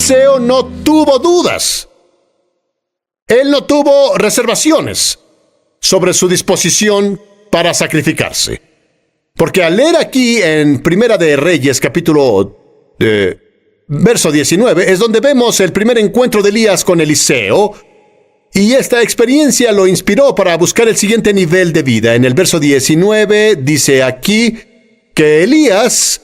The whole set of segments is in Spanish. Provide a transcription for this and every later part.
Eliseo no tuvo dudas. Él no tuvo reservaciones sobre su disposición para sacrificarse. Porque al leer aquí en Primera de Reyes, capítulo verso 19, es donde vemos el primer encuentro de Elías con Eliseo, y esta experiencia lo inspiró para buscar el siguiente nivel de vida. En el verso 19 dice aquí que Elías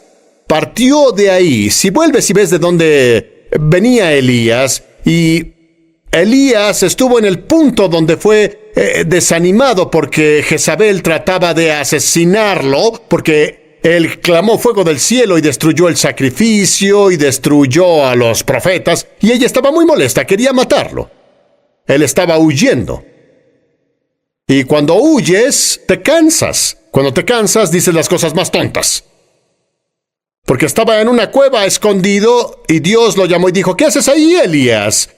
partió de ahí. Si vuelves y ves de dónde venía Elías, y Elías estuvo en el punto donde fue desanimado porque Jezabel trataba de asesinarlo, porque él clamó fuego del cielo y destruyó el sacrificio y destruyó a los profetas, y ella estaba muy molesta, quería matarlo. Él estaba huyendo. Y cuando huyes, te cansas. Cuando te cansas, dices las cosas más tontas. Porque estaba en una cueva escondido, y Dios lo llamó y dijo, ¿qué haces ahí, Elías?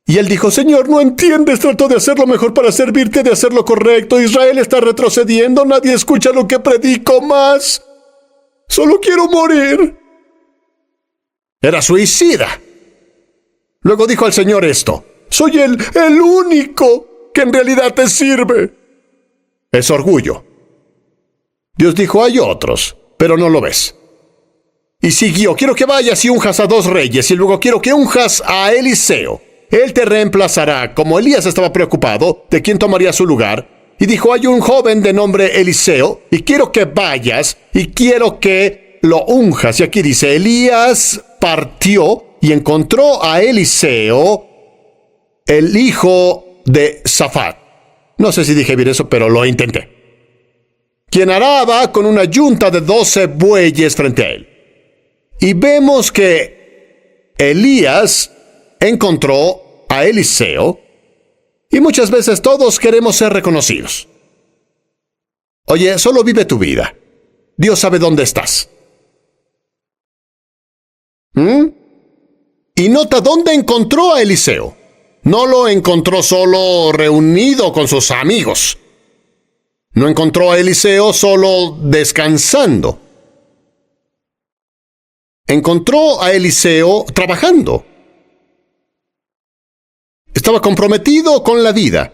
Y él dijo, Señor, ¿no entiendes? Trato de hacer lo mejor para servirte, de hacer lo correcto. Israel está retrocediendo, nadie escucha lo que predico más. Solo quiero morir. Era suicida. Luego dijo al Señor esto, soy el único que en realidad te sirve. Es orgullo. Dios dijo, hay otros, pero no lo ves. Y siguió, quiero que vayas y unjas a 2 reyes, y luego quiero que unjas a Eliseo. Él te reemplazará. Como Elías estaba preocupado de quién tomaría su lugar, y dijo, hay un joven de nombre Eliseo, y quiero que vayas, y quiero que lo unjas. Y aquí dice, Elías partió y encontró a Eliseo, el hijo de Safat. No sé si dije bien eso, pero lo intenté. Quien araba con una yunta de 12 bueyes frente a él. Y vemos que Elías encontró a Eliseo, y muchas veces todos queremos ser reconocidos. Oye, solo vive tu vida. Dios sabe dónde estás. Y nota dónde encontró a Eliseo. No lo encontró solo reunido con sus amigos. No encontró a Eliseo solo descansando. Encontró a Eliseo trabajando. Estaba comprometido con la vida.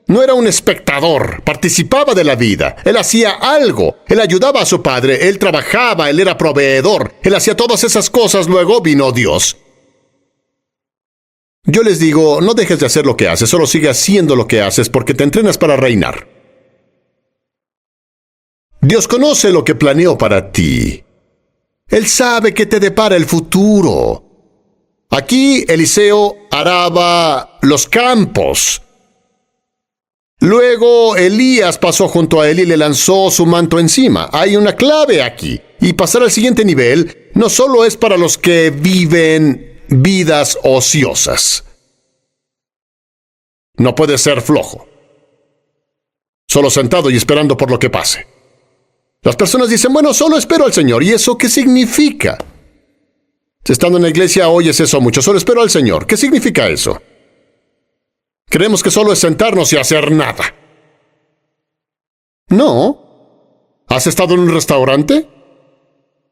No era un espectador, participaba de la vida. Él hacía algo, él ayudaba a su padre, él trabajaba, él era proveedor, él hacía todas esas cosas. Luego vino Dios. Yo les digo, no dejes de hacer lo que haces, solo sigue haciendo lo que haces porque te entrenas para reinar. Dios conoce lo que planeó para ti. Él sabe que te depara el futuro. Aquí Eliseo araba los campos. Luego Elías pasó junto a él y le lanzó su manto encima. Hay una clave aquí. Y pasar al siguiente nivel no solo es para los que viven vidas ociosas. No puedes ser flojo, solo sentado y esperando por lo que pase. Las personas dicen, bueno, solo espero al Señor. ¿Y eso qué significa? Estando en la iglesia oyes eso mucho, solo espero al Señor. ¿Qué significa eso? Creemos que solo es sentarnos y hacer nada. No. ¿Has estado en un restaurante?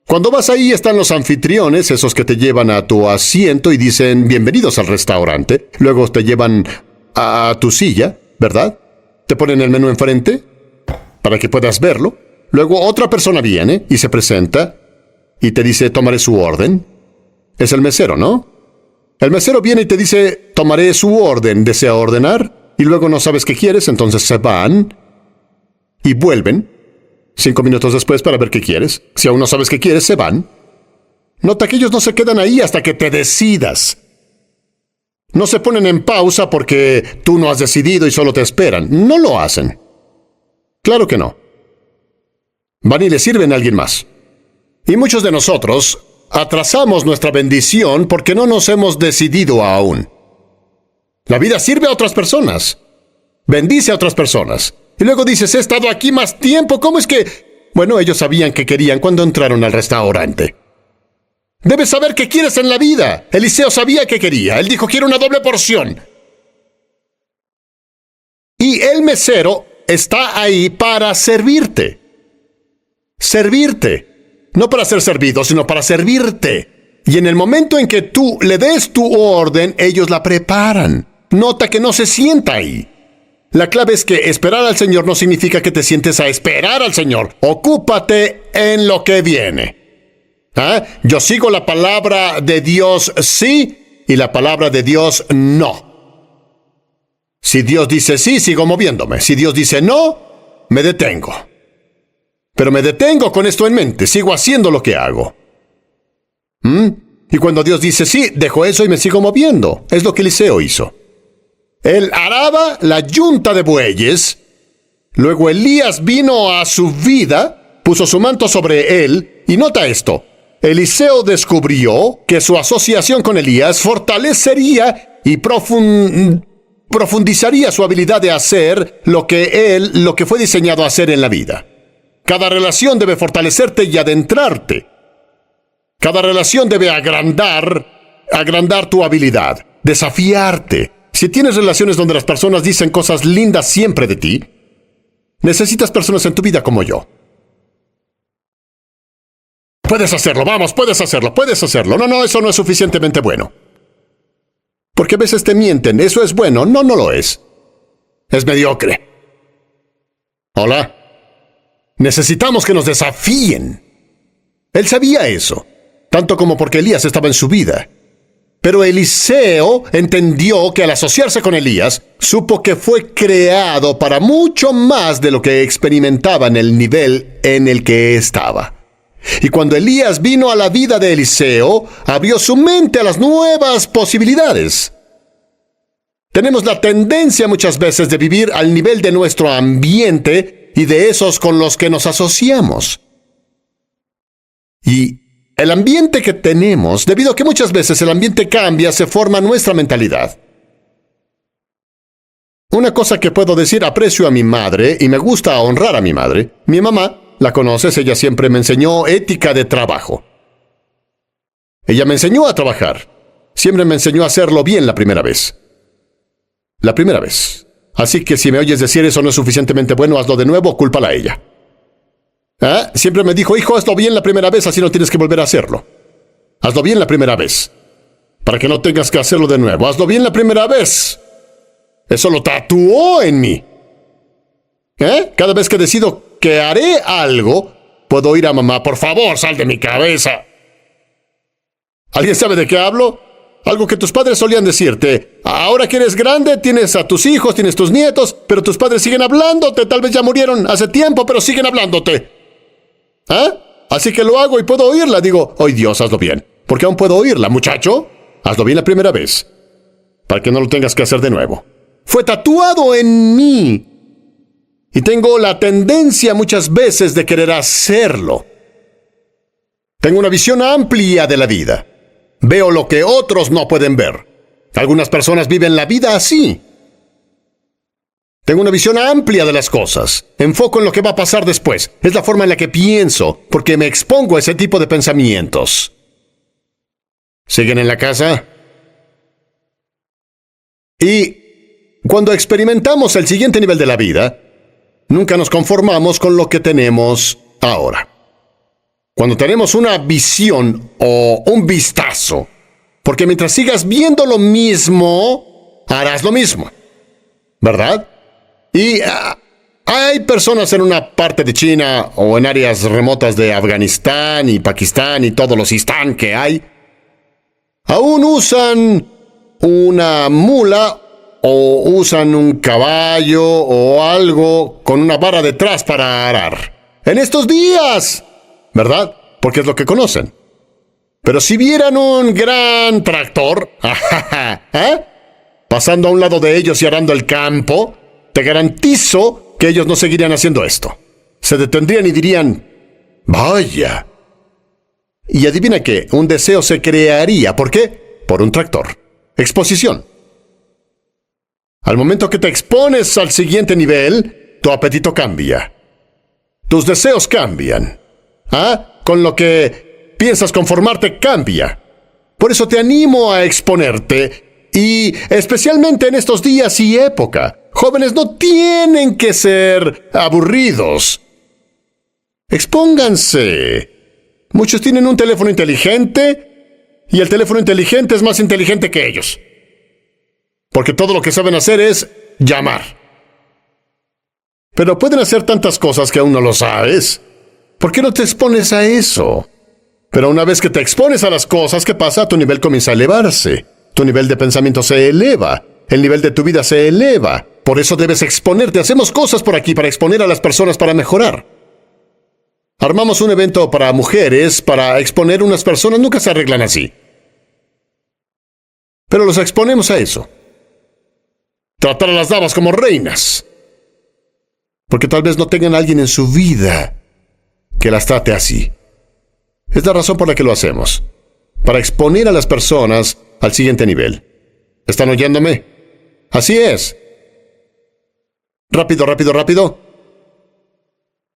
Cuando vas ahí están los anfitriones, esos que te llevan a tu asiento y dicen, bienvenidos al restaurante. Luego te llevan a tu silla, ¿verdad? Te ponen el menú enfrente para que puedas verlo. Luego otra persona viene y se presenta y te dice, tomaré su orden. Es el mesero, ¿no? El mesero viene y te dice, tomaré su orden, ¿desea ordenar? Y luego no sabes qué quieres, entonces se van y vuelven 5 minutos después para ver qué quieres. Si aún no sabes qué quieres, se van. Nota que ellos no se quedan ahí hasta que te decidas. No se ponen en pausa porque tú no has decidido y solo te esperan. No lo hacen. Claro que no. Van y le sirven a alguien más. Y muchos de nosotros atrasamos nuestra bendición porque no nos hemos decidido aún. La vida sirve a otras personas. Bendice a otras personas. Y luego dices, he estado aquí más tiempo. ¿Cómo es que...? Bueno, ellos sabían qué querían cuando entraron al restaurante. Debes saber qué quieres en la vida. Eliseo sabía qué quería. Él dijo, quiero una doble porción. Y el mesero está ahí para servirte. Servirte. No para ser servido, sino para servirte. Y en el momento en que tú le des tu orden, ellos la preparan. Nota que no se sienta ahí. La clave es que esperar al Señor no significa que te sientes a esperar al Señor. Ocúpate en lo que viene. Yo sigo la palabra de Dios sí y la palabra de Dios no. Si Dios dice sí, sigo moviéndome. Si Dios dice no, me detengo. Pero me detengo con esto en mente. Sigo haciendo lo que hago. Y cuando Dios dice sí, dejo eso y me sigo moviendo. Es lo que Eliseo hizo. Él araba la yunta de bueyes. Luego Elías vino a su vida, puso su manto sobre él. Y nota esto. Eliseo descubrió que su asociación con Elías fortalecería y profundizaría su habilidad de hacer lo que fue diseñado a hacer en la vida. Cada relación debe fortalecerte y adentrarte. Cada relación debe agrandar tu habilidad, desafiarte. Si tienes relaciones donde las personas dicen cosas lindas siempre de ti, necesitas personas en tu vida como yo. Puedes hacerlo, vamos, puedes hacerlo. No, eso no es suficientemente bueno. Porque a veces te mienten, ¿eso es bueno? No, no lo es. Es mediocre. Hola. Necesitamos que nos desafíen. Él sabía eso, tanto como porque Elías estaba en su vida. Pero Eliseo entendió que al asociarse con Elías, supo que fue creado para mucho más de lo que experimentaba en el nivel en el que estaba. Y cuando Elías vino a la vida de Eliseo, abrió su mente a las nuevas posibilidades. Tenemos la tendencia muchas veces de vivir al nivel de nuestro ambiente y de esos con los que nos asociamos. Y el ambiente que tenemos, debido a que muchas veces el ambiente cambia, se forma nuestra mentalidad. Una cosa que puedo decir, aprecio a mi madre y me gusta honrar a mi madre. Mi mamá, la conoces, ella siempre me enseñó ética de trabajo. Ella me enseñó a trabajar. Siempre me enseñó a hacerlo bien la primera vez. La primera vez. Así que si me oyes decir eso no es suficientemente bueno, hazlo de nuevo, cúlpala a ella. Siempre me dijo, hijo, hazlo bien la primera vez, así no tienes que volver a hacerlo. Hazlo bien la primera vez, para que no tengas que hacerlo de nuevo. Hazlo bien la primera vez. Eso lo tatuó en mí. Cada vez que decido que haré algo, puedo oír a mamá, por favor, sal de mi cabeza. ¿Alguien sabe de qué hablo? Algo que tus padres solían decirte. Ahora que eres grande, tienes a tus hijos, tienes tus nietos, pero tus padres siguen hablándote. Tal vez ya murieron hace tiempo, pero siguen hablándote. Así que lo hago y puedo oírla. Digo, ¡ay Dios, hazlo bien! Porque aún puedo oírla, muchacho. Hazlo bien la primera vez, para que no lo tengas que hacer de nuevo. Fue tatuado en mí. Y tengo la tendencia muchas veces de querer hacerlo. Tengo una visión amplia de la vida. Veo lo que otros no pueden ver. Algunas personas viven la vida así. Tengo una visión amplia de las cosas. Enfoco en lo que va a pasar después. Es la forma en la que pienso, porque me expongo a ese tipo de pensamientos. ¿Siguen en la casa? Y cuando experimentamos el siguiente nivel de la vida, nunca nos conformamos con lo que tenemos ahora. Cuando tenemos una visión o un vistazo, porque mientras sigas viendo lo mismo, harás lo mismo, ¿verdad? Y hay personas en una parte de China o en áreas remotas de Afganistán y Pakistán y todos los istán que hay, aún usan una mula o usan un caballo o algo con una vara detrás para arar. En estos días, ¿verdad? Porque es lo que conocen. Pero si vieran un gran tractor, pasando a un lado de ellos y arando el campo, te garantizo que ellos no seguirían haciendo esto. Se detendrían y dirían, vaya. Y adivina qué, un deseo se crearía. ¿Por qué? Por un tractor. Exposición. Al momento que te expones al siguiente nivel, tu apetito cambia. Tus deseos cambian. Con lo que piensas conformarte cambia. Por eso te animo a exponerte. Y especialmente en estos días y época. Jóvenes no tienen que ser aburridos. Expónganse. Muchos tienen un teléfono inteligente Y el teléfono inteligente es más inteligente que ellos. Porque todo lo que saben hacer es llamar. Pero pueden hacer tantas cosas que aún no lo sabes. ¿Por qué no te expones a eso? Pero una vez que te expones a las cosas, ¿qué pasa? Tu nivel comienza a elevarse. Tu nivel de pensamiento se eleva. El nivel de tu vida se eleva. Por eso debes exponerte. Hacemos cosas por aquí para exponer a las personas para mejorar. Armamos un evento para mujeres, para exponer unas personas. Nunca se arreglan así. Pero los exponemos a eso. Tratar a las damas como reinas. Porque tal vez no tengan a alguien en su vida que las trate así. Es la razón por la que lo hacemos. Para exponer a las personas al siguiente nivel. ¿Están oyéndome? Así es. Rápido, rápido, rápido.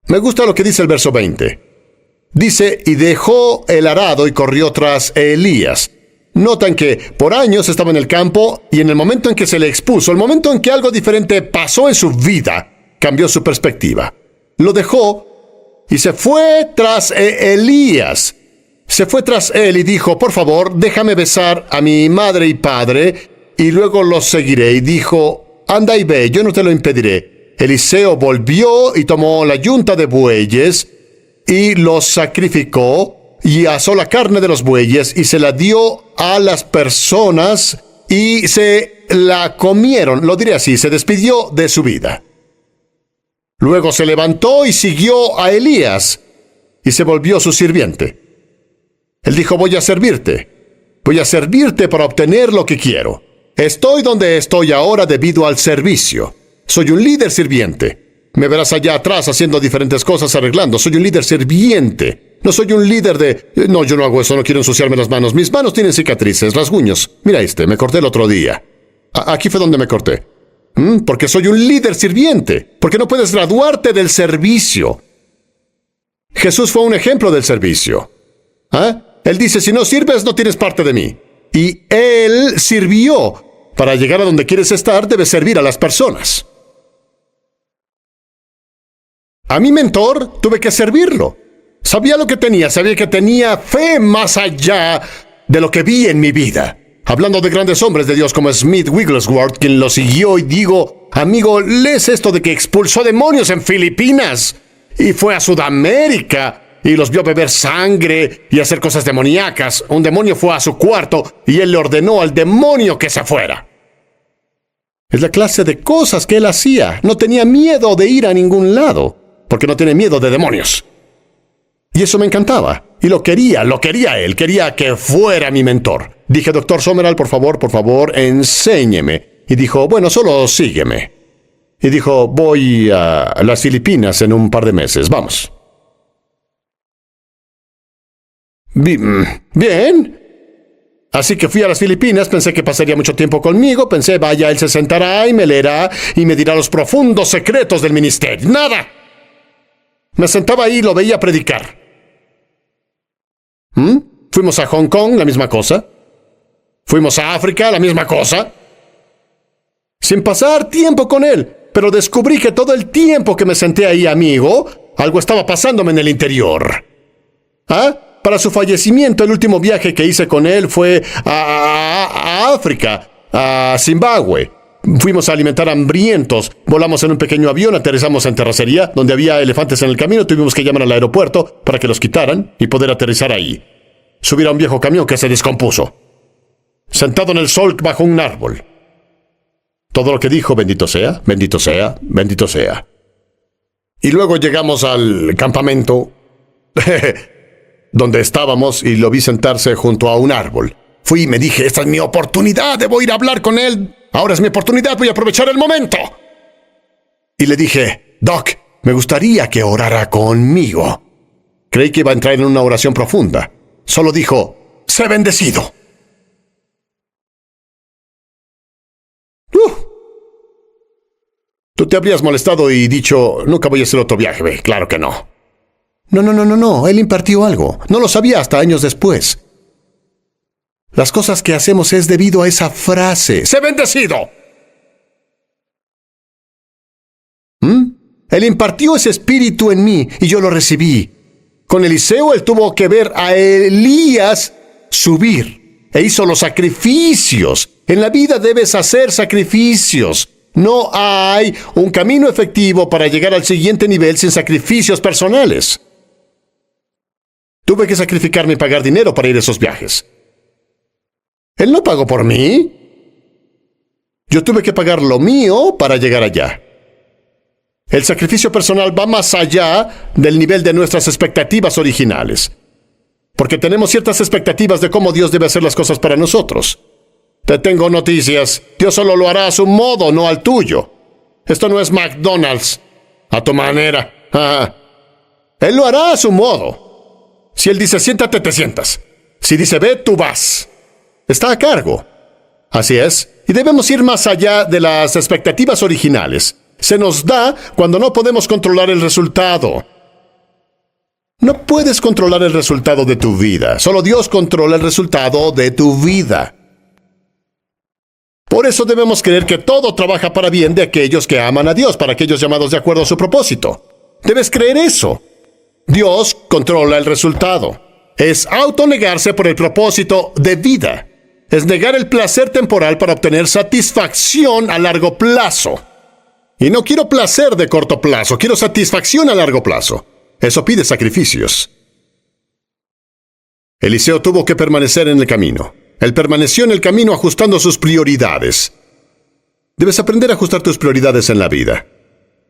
Me gusta lo que dice el verso 20. Dice, y dejó el arado y corrió tras Elías. Notan que por años estaba en el campo y en el momento en que se le expuso, el momento en que algo diferente pasó en su vida, cambió su perspectiva. Lo dejó y se fue tras Elías. Se fue tras él y dijo, por favor, déjame besar a mi madre y padre y luego los seguiré. Y dijo, anda y ve, yo no te lo impediré. Eliseo volvió y tomó la yunta de bueyes y los sacrificó y asó la carne de los bueyes y se la dio a las personas y se la comieron. Lo diré así, se despidió de su vida. Luego se levantó y siguió a Elías y se volvió su sirviente. Él dijo, voy a servirte para obtener lo que quiero. Estoy donde estoy ahora debido al servicio. Soy un líder sirviente. Me verás allá atrás haciendo diferentes cosas, arreglando. Soy un líder sirviente. No soy un líder de... No, yo no hago eso, no quiero ensuciarme las manos. Mis manos tienen cicatrices, rasguños. Mira me corté el otro día. Aquí fue donde me corté. Porque soy un líder sirviente. Porque no puedes graduarte del servicio. Jesús fue un ejemplo del servicio. Él dice, si no sirves, no tienes parte de mí. Y Él sirvió. Para llegar a donde quieres estar, debes servir a las personas. A mi mentor, tuve que servirlo. Sabía lo que tenía, sabía que tenía fe más allá de lo que vi en mi vida. Hablando de grandes hombres de Dios como Smith Wigglesworth, quien lo siguió y digo, amigo, ¿lees esto de que expulsó demonios en Filipinas? Y fue a Sudamérica y los vio beber sangre y hacer cosas demoníacas. Un demonio fue a su cuarto y él le ordenó al demonio que se fuera. Es la clase de cosas que él hacía. No tenía miedo de ir a ningún lado, porque no tiene miedo de demonios. Y eso me encantaba. Y lo quería él. Quería que fuera mi mentor. Dije, Dr. Summerall, por favor, enséñeme. Y dijo, bueno, solo sígueme. Y dijo, voy a las Filipinas en un par de meses. Vamos. Bien. Así que fui a las Filipinas, pensé que pasaría mucho tiempo conmigo, pensé, vaya, él se sentará y me leerá y me dirá los profundos secretos del ministerio. ¡Nada! Me sentaba ahí y lo veía predicar. Fuimos a Hong Kong, la misma cosa. Fuimos a África, la misma cosa. Sin pasar tiempo con él, pero descubrí que todo el tiempo que me senté ahí, amigo, algo estaba pasándome en el interior. Para su fallecimiento, el último viaje que hice con él fue a África, a Zimbabue. Fuimos a alimentar hambrientos. Volamos en un pequeño avión, aterrizamos en terracería, donde había elefantes en el camino. Tuvimos que llamar al aeropuerto para que los quitaran y poder aterrizar ahí. Subir a un viejo camión que se descompuso. Sentado en el sol bajo un árbol. Todo lo que dijo, bendito sea, bendito sea, bendito sea. Y luego llegamos al campamento donde estábamos y lo vi sentarse junto a un árbol. Fui y me dije, esta es mi oportunidad, debo ir a hablar con él. Ahora es mi oportunidad, voy a aprovechar el momento. Y le dije, Doc, me gustaría que orara conmigo. Creí que iba a entrar en una oración profunda. Solo dijo, sé bendecido. Tú te habrías molestado y dicho, nunca voy a hacer otro viaje, ve. Claro que no. No, él impartió algo. No lo sabía hasta años después. Las cosas que hacemos es debido a esa frase. ¡Sé bendecido! Él impartió ese espíritu en mí y yo lo recibí. Con Eliseo él tuvo que ver a Elías subir. e hizo los sacrificios. En la vida debes hacer sacrificios. No hay un camino efectivo para llegar al siguiente nivel sin sacrificios personales. Tuve que sacrificarme y pagar dinero para ir a esos viajes. Él no pagó por mí. Yo tuve que pagar lo mío para llegar allá. El sacrificio personal va más allá del nivel de nuestras expectativas originales. Porque tenemos ciertas expectativas de cómo Dios debe hacer las cosas para nosotros. Te tengo noticias. Dios solo lo hará a su modo, no al tuyo. Esto no es McDonald's. A tu manera. Él lo hará a su modo. Si Él dice siéntate, te sientas. Si dice ve, tú vas. Está a cargo. Así es. Y debemos ir más allá de las expectativas originales. Se nos da cuando no podemos controlar el resultado. No puedes controlar el resultado de tu vida. Solo Dios controla el resultado de tu vida. Por eso debemos creer que todo trabaja para bien de aquellos que aman a Dios, para aquellos llamados de acuerdo a su propósito. Debes creer eso. Dios controla el resultado. Es autonegarse por el propósito de vida. Es negar el placer temporal para obtener satisfacción a largo plazo. Y no quiero placer de corto plazo, quiero satisfacción a largo plazo. Eso pide sacrificios. Eliseo tuvo que permanecer en el camino. Él permaneció en el camino ajustando sus prioridades. Debes aprender a ajustar tus prioridades en la vida.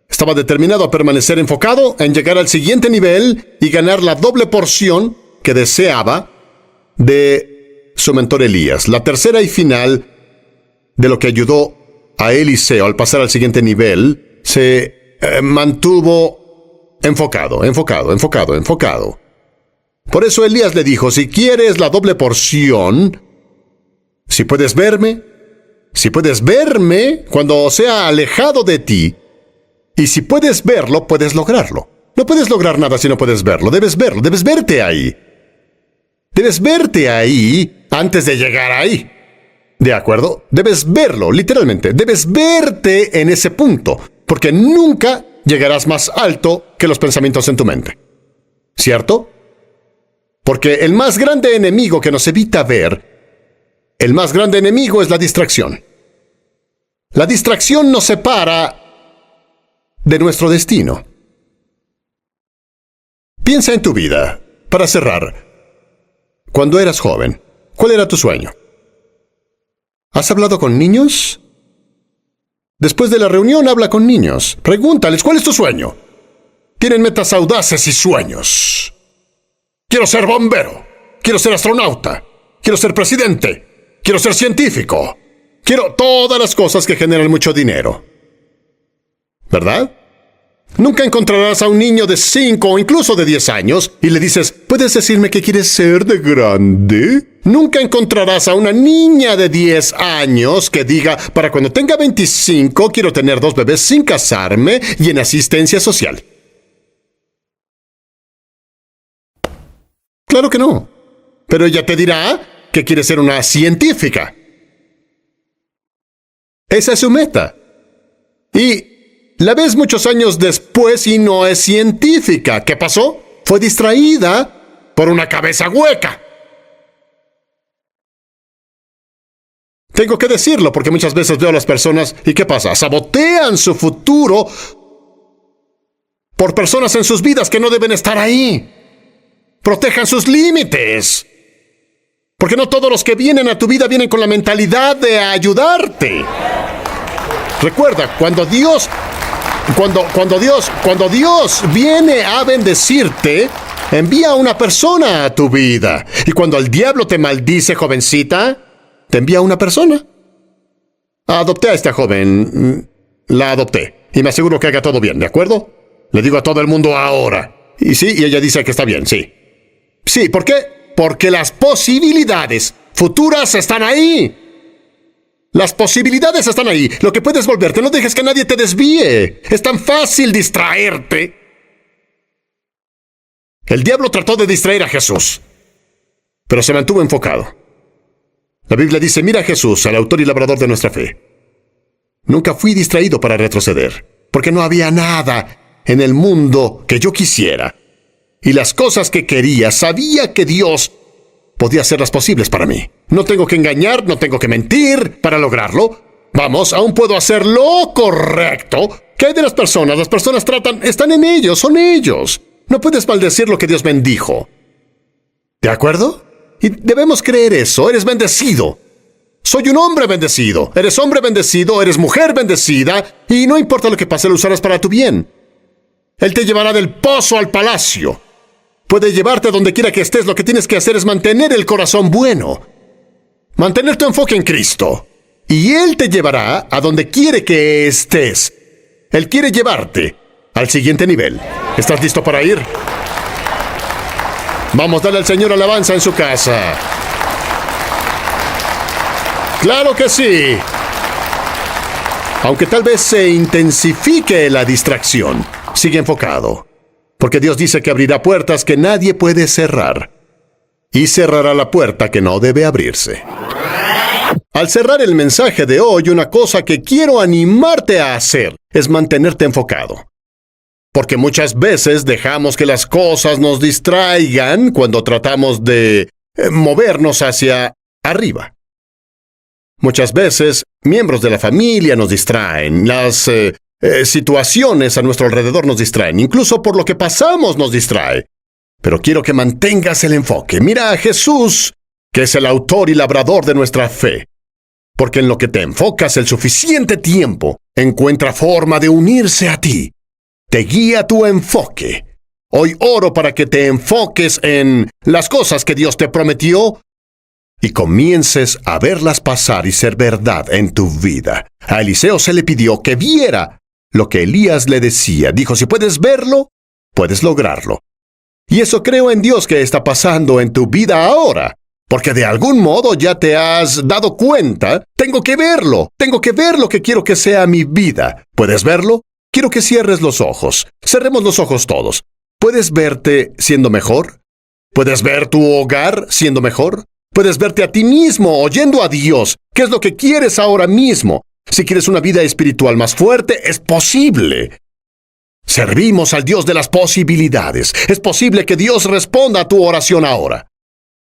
Estaba determinado a permanecer enfocado en llegar al siguiente nivel y ganar la doble porción que deseaba de su mentor Elías. La tercera y final de lo que ayudó a Eliseo al pasar al siguiente nivel, se mantuvo enfocado. Por eso Elías le dijo, si quieres la doble porción, si puedes verme cuando sea alejado de ti, y si puedes verlo, puedes lograrlo. No puedes lograr nada si no puedes verlo, debes verte ahí. Debes verte ahí antes de llegar ahí. ¿De acuerdo? Debes verlo, literalmente. Debes verte en ese punto, porque nunca llegarás más alto que los pensamientos en tu mente. ¿Cierto? Porque el más grande enemigo que nos evita ver, el más grande enemigo es la distracción. La distracción nos separa de nuestro destino. Piensa en tu vida. Para cerrar, cuando eras joven, ¿cuál era tu sueño? ¿Has hablado con niños? Después de la reunión, habla con niños. Pregúntales, ¿cuál es tu sueño? Tienen metas audaces y sueños. Quiero ser bombero. Quiero ser astronauta. Quiero ser presidente. Quiero ser científico. Quiero todas las cosas que generan mucho dinero. ¿Verdad? Nunca encontrarás a un niño de 5 o incluso de 10 años y le dices, ¿puedes decirme qué quieres ser de grande? Nunca encontrarás a una niña de 10 años que diga, para cuando tenga 25 quiero tener 2 bebés sin casarme y en asistencia social. Claro que no. Pero ella te dirá que quiere ser una científica. Esa es su meta. Y la ves muchos años después y no es científica. ¿Qué pasó? Fue distraída por una cabeza hueca. Tengo que decirlo porque muchas veces veo a las personas y ¿qué pasa? Sabotean su futuro por personas en sus vidas que no deben estar ahí. Protejan sus límites. Porque no todos los que vienen a tu vida vienen con la mentalidad de ayudarte. Recuerda, cuando Dios viene a bendecirte, envía a una persona a tu vida. Y cuando el diablo te maldice, jovencita, te envía a una persona. Adopté a esta joven. La adopté. Y me aseguro que haga todo bien, ¿de acuerdo? Le digo a todo el mundo ahora. Y sí, y ella dice que está bien, sí. Sí, ¿por qué? Porque las posibilidades futuras están ahí. Las posibilidades están ahí. Lo que puedes volverte, no dejes que nadie te desvíe. Es tan fácil distraerte. El diablo trató de distraer a Jesús, pero se mantuvo enfocado. La Biblia dice, mira a Jesús, el autor y labrador de nuestra fe. Nunca fui distraído para retroceder, porque no había nada en el mundo que yo quisiera. Y las cosas que quería, sabía que Dios podía hacerlas posibles para mí. No tengo que engañar, no tengo que mentir para lograrlo. Vamos, aún puedo hacer lo correcto. ¿Qué hay de las personas? Las personas están en ellos, son ellos. No puedes maldecir lo que Dios bendijo. ¿De acuerdo? Y debemos creer eso. Eres bendecido. Soy un hombre bendecido. Eres hombre bendecido, eres mujer bendecida, y no importa lo que pase, lo usarás para tu bien. Él te llevará del pozo al palacio. Puede llevarte a donde quiera que estés. Lo que tienes que hacer es mantener el corazón bueno. Mantener tu enfoque en Cristo. Y Él te llevará a donde quiere que estés. Él quiere llevarte al siguiente nivel. ¿Estás listo para ir? Vamos, dale al Señor alabanza en su casa. ¡Claro que sí! Aunque tal vez se intensifique la distracción, sigue enfocado. Porque Dios dice que abrirá puertas que nadie puede cerrar. Y cerrará la puerta que no debe abrirse. Al cerrar el mensaje de hoy, una cosa que quiero animarte a hacer es mantenerte enfocado. Porque muchas veces dejamos que las cosas nos distraigan cuando tratamos de movernos hacia arriba. Muchas veces, miembros de la familia nos distraen, las situaciones a nuestro alrededor nos distraen, incluso por lo que pasamos nos distrae. Pero quiero que mantengas el enfoque. Mira a Jesús, que es el autor y labrador de nuestra fe. Porque en lo que te enfocas el suficiente tiempo, encuentra forma de unirse a ti. Te guía tu enfoque. Hoy oro para que te enfoques en las cosas que Dios te prometió y comiences a verlas pasar y ser verdad en tu vida. A Eliseo se le pidió que viera lo que Elías le decía. Dijo, si puedes verlo, puedes lograrlo. Y eso creo en Dios que está pasando en tu vida ahora. Porque de algún modo ya te has dado cuenta, tengo que ver lo que quiero que sea mi vida. ¿Puedes verlo? Quiero que cierres los ojos. Cerremos los ojos todos. ¿Puedes verte siendo mejor? ¿Puedes ver tu hogar siendo mejor? ¿Puedes verte a ti mismo oyendo a Dios? ¿Qué es lo que quieres ahora mismo? Si quieres una vida espiritual más fuerte, es posible. Servimos al Dios de las posibilidades. Es posible que Dios responda a tu oración ahora.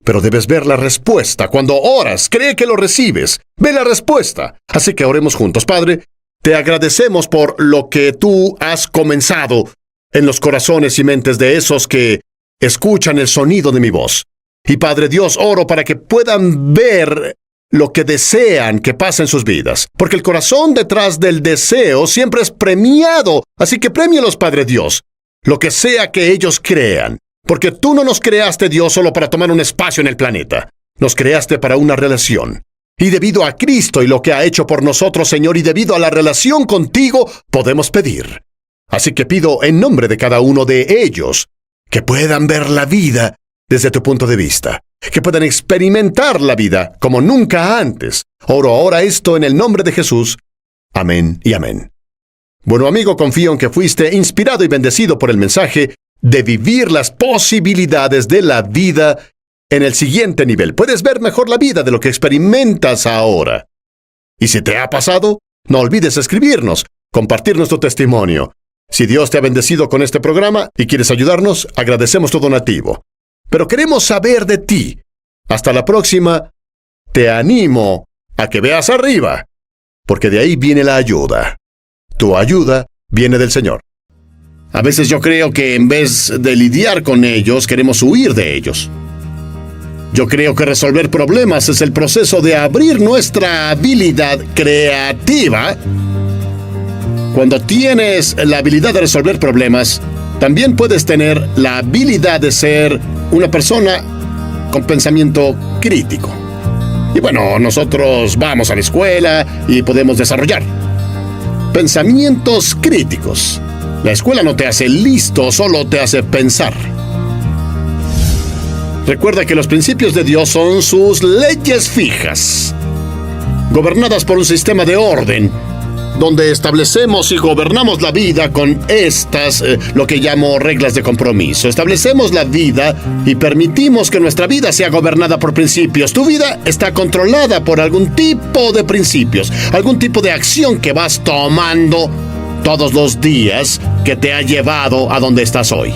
Pero debes ver la respuesta. Cuando oras, cree que lo recibes. Ve la respuesta. Así que oremos juntos. Padre, te agradecemos por lo que tú has comenzado en los corazones y mentes de esos que escuchan el sonido de mi voz. Y Padre Dios, oro para que puedan ver lo que desean que pase en sus vidas. Porque el corazón detrás del deseo siempre es premiado. Así que premialos, Padre Dios, lo que sea que ellos crean. Porque tú no nos creaste, Dios, solo para tomar un espacio en el planeta. Nos creaste para una relación. Y debido a Cristo y lo que ha hecho por nosotros, Señor, y debido a la relación contigo, podemos pedir. Así que pido en nombre de cada uno de ellos que puedan ver la vida desde tu punto de vista, que puedan experimentar la vida como nunca antes. Oro ahora esto en el nombre de Jesús. Amén y amén. Bueno, amigo, confío en que fuiste inspirado y bendecido por el mensaje de vivir las posibilidades de la vida en el siguiente nivel. Puedes ver mejor la vida de lo que experimentas ahora. Y si te ha pasado, no olvides escribirnos, compartir nuestro testimonio. Si Dios te ha bendecido con este programa y quieres ayudarnos, agradecemos tu donativo. Pero queremos saber de ti. Hasta la próxima. Te animo a que veas arriba, porque de ahí viene la ayuda. Tu ayuda viene del Señor. A veces yo creo que en vez de lidiar con ellos, queremos huir de ellos. Yo creo que resolver problemas es el proceso de abrir nuestra habilidad creativa. Cuando tienes la habilidad de resolver problemas, también puedes tener la habilidad de ser una persona con pensamiento crítico. Y bueno, nosotros vamos a la escuela y podemos desarrollar pensamientos críticos. La escuela no te hace listo, solo te hace pensar. Recuerda que los principios de Dios son sus leyes fijas, gobernadas por un sistema de orden, donde establecemos y gobernamos la vida con estas, lo que llamo reglas de compromiso. Establecemos la vida y permitimos que nuestra vida sea gobernada por principios. Tu vida está controlada por algún tipo de principios, algún tipo de acción que vas tomando todos los días que te ha llevado a donde estás hoy.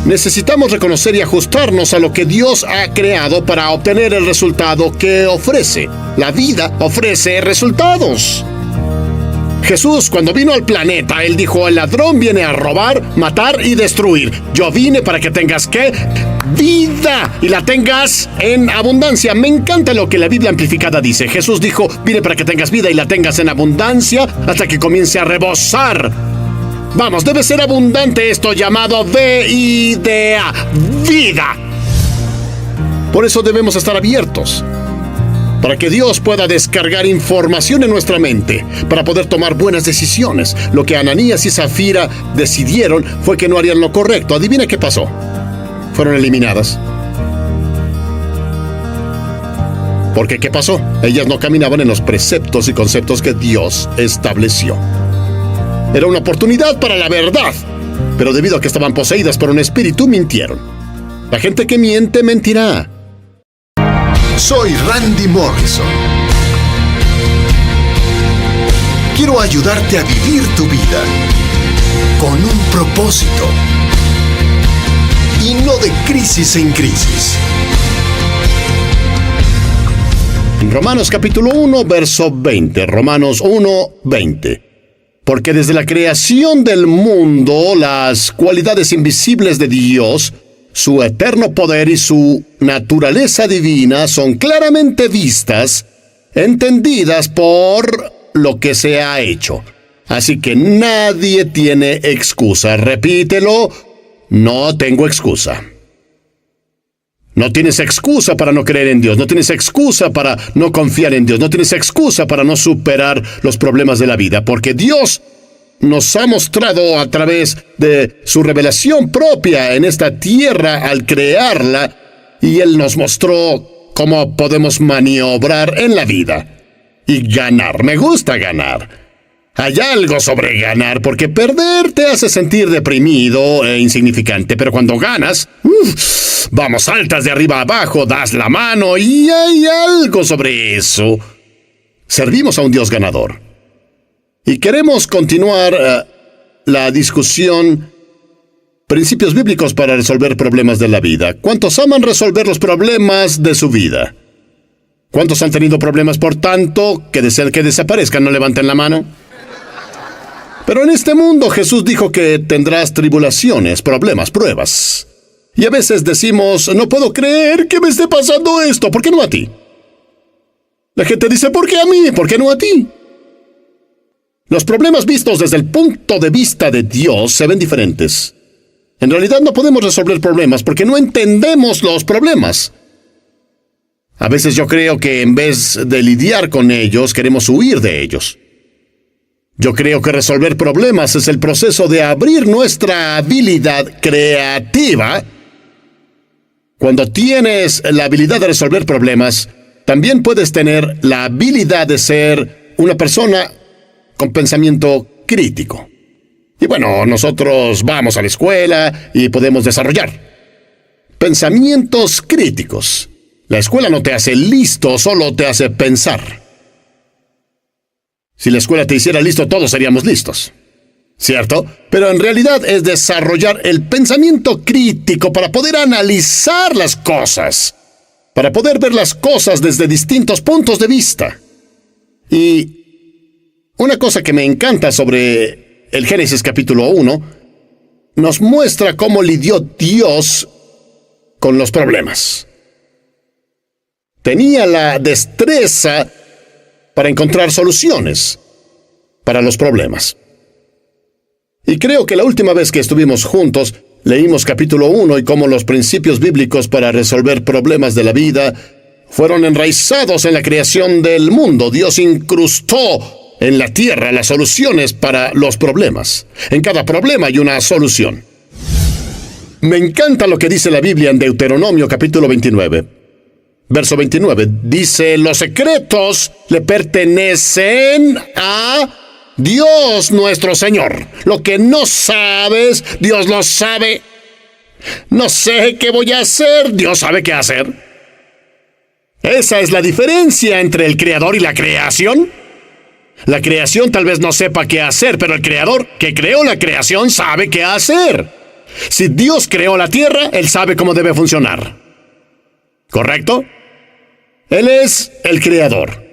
Necesitamos reconocer y ajustarnos a lo que Dios ha creado para obtener el resultado que ofrece. La vida ofrece resultados. Jesús, cuando vino al planeta, Él dijo: el ladrón viene a robar, matar y destruir. Yo vine para que tengas, ¿qué? Vida, y la tengas en abundancia. Me encanta lo que la Biblia amplificada dice. Jesús dijo: vine para que tengas vida y la tengas en abundancia hasta que comience a rebosar. Vamos, debe ser abundante esto llamado vida. Por eso debemos estar abiertos, para que Dios pueda descargar información en nuestra mente, para poder tomar buenas decisiones. Lo que Ananías y Zafira decidieron fue que no harían lo correcto. Adivina qué pasó. Fueron eliminadas. Porque ¿qué pasó? Ellas no caminaban en los preceptos y conceptos que Dios estableció. Era una oportunidad para la verdad, pero debido a que estaban poseídas por un espíritu, mintieron. La gente que miente, mentirá. Soy Randy Morrison. Quiero ayudarte a vivir tu vida con un propósito y no de crisis en crisis. En Romanos capítulo 1, verso 20. Romanos 1, 20. Porque desde la creación del mundo, las cualidades invisibles de Dios, su eterno poder y su naturaleza divina son claramente vistas, entendidas por lo que se ha hecho. Así que nadie tiene excusa. Repítelo: no tengo excusa. No tienes excusa para no creer en Dios, no tienes excusa para no confiar en Dios, no tienes excusa para no superar los problemas de la vida, porque Dios nos ha mostrado a través de su revelación propia en esta tierra al crearla, y Él nos mostró cómo podemos maniobrar en la vida y ganar. Me gusta ganar. Hay algo sobre ganar, porque perder te hace sentir deprimido e insignificante, pero cuando ganas, vamos, saltas de arriba a abajo, das la mano, y hay algo sobre eso. Servimos a un Dios ganador. Y queremos continuar la discusión, principios bíblicos para resolver problemas de la vida. ¿Cuántos aman resolver los problemas de su vida? ¿Cuántos han tenido problemas por tanto que desean que desaparezcan? No levanten la mano. Pero en este mundo Jesús dijo que tendrás tribulaciones, problemas, pruebas. Y a veces decimos: no puedo creer que me esté pasando esto. ¿Por qué no a ti? La gente dice: ¿por qué a mí? ¿Por qué no a ti? Los problemas vistos desde el punto de vista de Dios se ven diferentes. En realidad no podemos resolver problemas porque no entendemos los problemas. A veces yo creo que en vez de lidiar con ellos, queremos huir de ellos. Yo creo que resolver problemas es el proceso de abrir nuestra habilidad creativa. Cuando tienes la habilidad de resolver problemas, también puedes tener la habilidad de ser una persona con pensamiento crítico. Y bueno, nosotros vamos a la escuela y podemos desarrollar pensamientos críticos. La escuela no te hace listo, solo te hace pensar. Si la escuela te hiciera listo, todos seríamos listos, ¿cierto? Pero en realidad es desarrollar el pensamiento crítico para poder analizar las cosas, para poder ver las cosas desde distintos puntos de vista. Y una cosa que me encanta sobre el Génesis capítulo 1, nos muestra cómo lidió Dios con los problemas. Tenía la destreza para encontrar soluciones para los problemas. Y creo que la última vez que estuvimos juntos, leímos capítulo 1 y cómo los principios bíblicos para resolver problemas de la vida fueron enraizados en la creación del mundo. Dios incrustó en la tierra las soluciones para los problemas. En cada problema hay una solución. Me encanta lo que dice la Biblia en Deuteronomio capítulo 29. Verso 29, dice: los secretos le pertenecen a Dios nuestro Señor. Lo que no sabes, Dios lo sabe. No sé qué voy a hacer, Dios sabe qué hacer. Esa es la diferencia entre el Creador y la creación. La creación tal vez no sepa qué hacer, pero el Creador que creó la creación sabe qué hacer. Si Dios creó la tierra, Él sabe cómo debe funcionar. ¿Correcto? Él es el creador.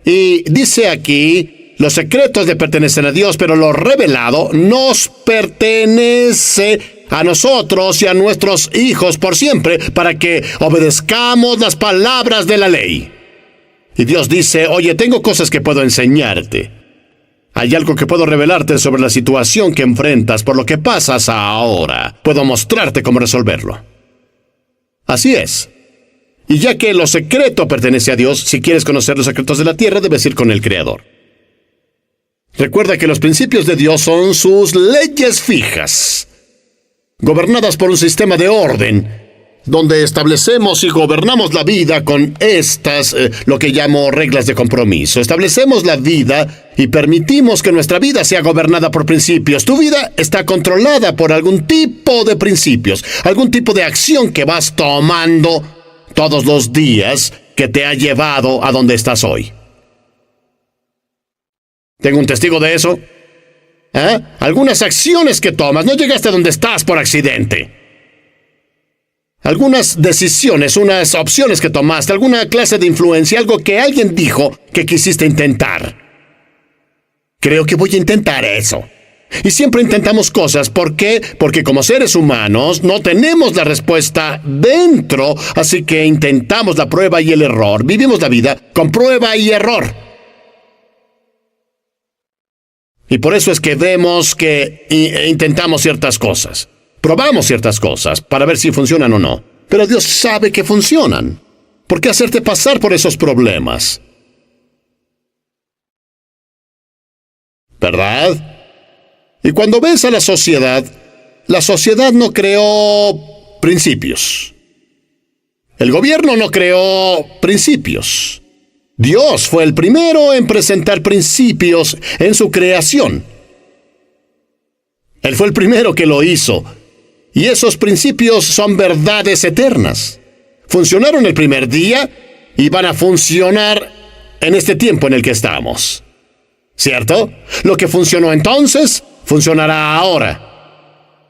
Y dice aquí, los secretos le pertenecen a Dios, pero lo revelado nos pertenece a nosotros y a nuestros hijos por siempre, para que obedezcamos las palabras de la ley. Y Dios dice, oye, tengo cosas que puedo enseñarte. Hay algo que puedo revelarte sobre la situación que enfrentas por lo que pasas ahora. Puedo mostrarte cómo resolverlo. Así es. Y ya que lo secreto pertenece a Dios, si quieres conocer los secretos de la tierra, debes ir con el Creador. Recuerda que los principios de Dios son sus leyes fijas, gobernadas por un sistema de orden, donde establecemos y gobernamos la vida con estas, lo que llamo reglas de compromiso. Establecemos la vida y permitimos que nuestra vida sea gobernada por principios. Tu vida está controlada por algún tipo de principios, algún tipo de acción que vas tomando todos los días que te ha llevado a donde estás hoy. ¿Tengo un testigo de eso? Algunas acciones que tomas, no llegaste a donde estás por accidente. Algunas decisiones, unas opciones que tomaste, alguna clase de influencia, algo que alguien dijo que quisiste intentar. Creo que voy a intentar eso. Y siempre intentamos cosas. ¿Por qué? Porque como seres humanos no tenemos la respuesta dentro, así que intentamos la prueba y el error. Vivimos la vida con prueba y error. Y por eso es que vemos que intentamos ciertas cosas. Probamos ciertas cosas para ver si funcionan o no. Pero Dios sabe que funcionan. ¿Por qué hacerte pasar por esos problemas? ¿Verdad? Y cuando ves a la sociedad no creó principios. El gobierno no creó principios. Dios fue el primero en presentar principios en su creación. Él fue el primero que lo hizo. Y esos principios son verdades eternas. Funcionaron el primer día y van a funcionar en este tiempo en el que estamos. ¿Cierto? Lo que funcionó entonces, funcionará ahora.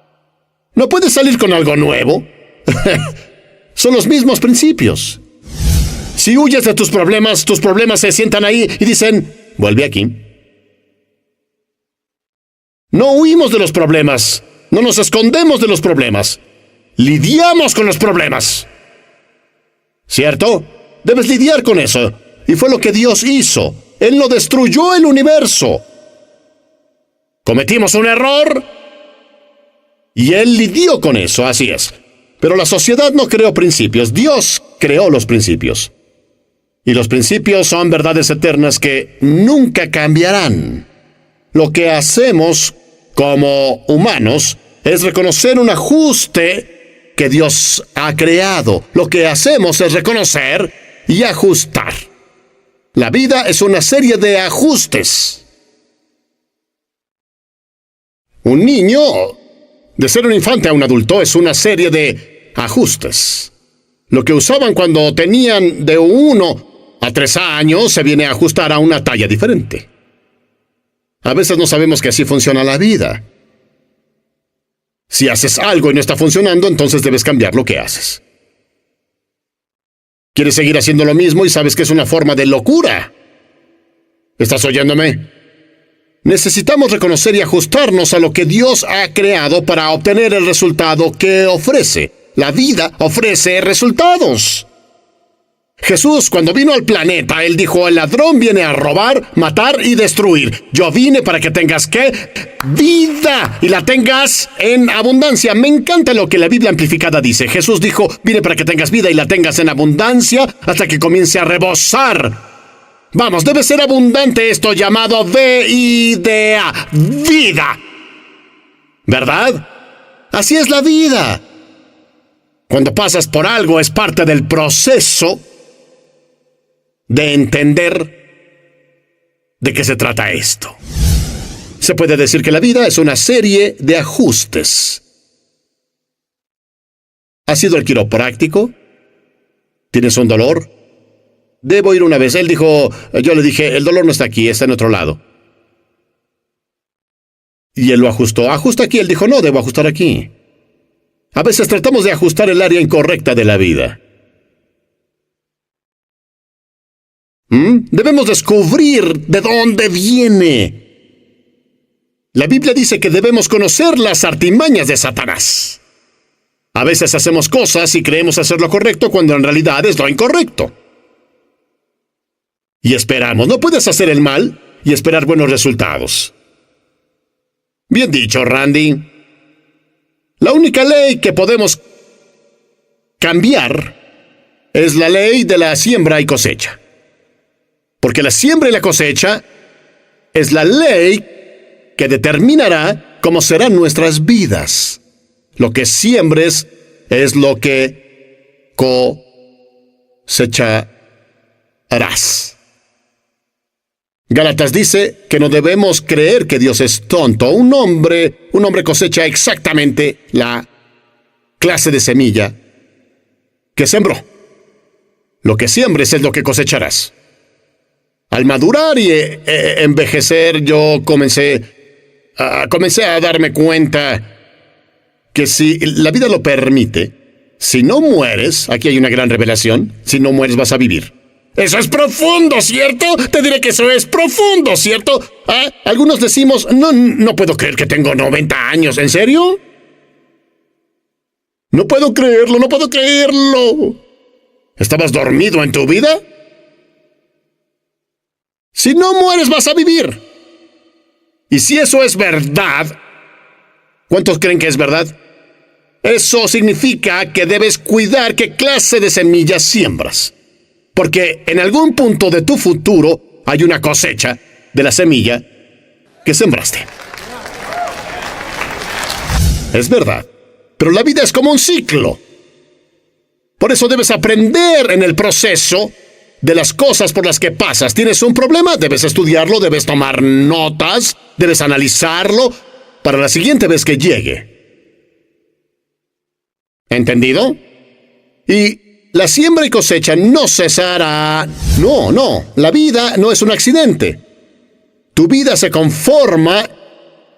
No puedes salir con algo nuevo. Son los mismos principios. Si huyes de tus problemas se sientan ahí y dicen, vuelve aquí. No huimos de los problemas. No nos escondemos de los problemas. Lidiamos con los problemas. ¿Cierto? Debes lidiar con eso. Y fue lo que Dios hizo. Él no destruyó el universo. Cometimos un error y Él lidió con eso, así es. Pero la sociedad no creó principios. Dios creó los principios. Y los principios son verdades eternas que nunca cambiarán. Lo que hacemos como humanos es reconocer un ajuste que Dios ha creado. Lo que hacemos es reconocer y ajustar. La vida es una serie de ajustes. Un niño, de ser un infante a un adulto, es una serie de ajustes. Lo que usaban cuando tenían de 1 a 3 años se viene a ajustar a una talla diferente. A veces no sabemos que así funciona la vida. Si haces algo y no está funcionando, entonces debes cambiar lo que haces. ¿Quieres seguir haciendo lo mismo y sabes que es una forma de locura? ¿Estás oyéndome? Necesitamos reconocer y ajustarnos a lo que Dios ha creado para obtener el resultado que ofrece. La vida ofrece resultados. Jesús, cuando vino al planeta, Él dijo, el ladrón viene a robar, matar y destruir. Yo vine para que tengas, ¿qué? Vida, y la tengas en abundancia. Me encanta lo que la Biblia amplificada dice. Jesús dijo, vine para que tengas vida y la tengas en abundancia hasta que comience a rebosar. Vamos, debe ser abundante esto llamado vida. Vida. ¿Verdad? Así es la vida. Cuando pasas por algo es parte del proceso de entender de qué se trata esto. Se puede decir que la vida es una serie de ajustes. ¿Has ido al quiropráctico? ¿Tienes un dolor? Debo ir una vez. Él dijo, yo le dije, el dolor no está aquí, está en otro lado. Y él lo ajustó. Ajusta aquí. Él dijo, no, debo ajustar aquí. A veces tratamos de ajustar el área incorrecta de la vida. Debemos descubrir de dónde viene. La Biblia dice que debemos conocer las artimañas de Satanás. A veces hacemos cosas y creemos hacer lo correcto cuando en realidad es lo incorrecto. Y esperamos. No puedes hacer el mal y esperar buenos resultados. Bien dicho, Randy. La única ley que podemos cambiar es la ley de la siembra y cosecha. Porque la siembra y la cosecha es la ley que determinará cómo serán nuestras vidas. Lo que siembres es lo que cosecharás. Gálatas dice que no debemos creer que Dios es tonto. Un hombre cosecha exactamente la clase de semilla que sembró. Lo que siembres es lo que cosecharás. Al madurar y envejecer, yo comencé a darme cuenta que si la vida lo permite, si no mueres, aquí hay una gran revelación, si no mueres vas a vivir. Eso es profundo, ¿cierto? Te diré que eso es profundo, ¿cierto? Algunos decimos, no puedo creer que tengo 90 años, ¿en serio? No puedo creerlo. ¿Estabas dormido en tu vida? Si no mueres vas a vivir. Y si eso es verdad, ¿cuántos creen que es verdad? Eso significa que debes cuidar qué clase de semillas siembras. Porque en algún punto de tu futuro hay una cosecha de la semilla que sembraste. Es verdad. Pero la vida es como un ciclo. Por eso debes aprender en el proceso de las cosas por las que pasas. ¿Tienes un problema? Debes estudiarlo, debes tomar notas, debes analizarlo para la siguiente vez que llegue. ¿Entendido? Y la siembra y cosecha no cesará. No, la vida no es un accidente. Tu vida se conforma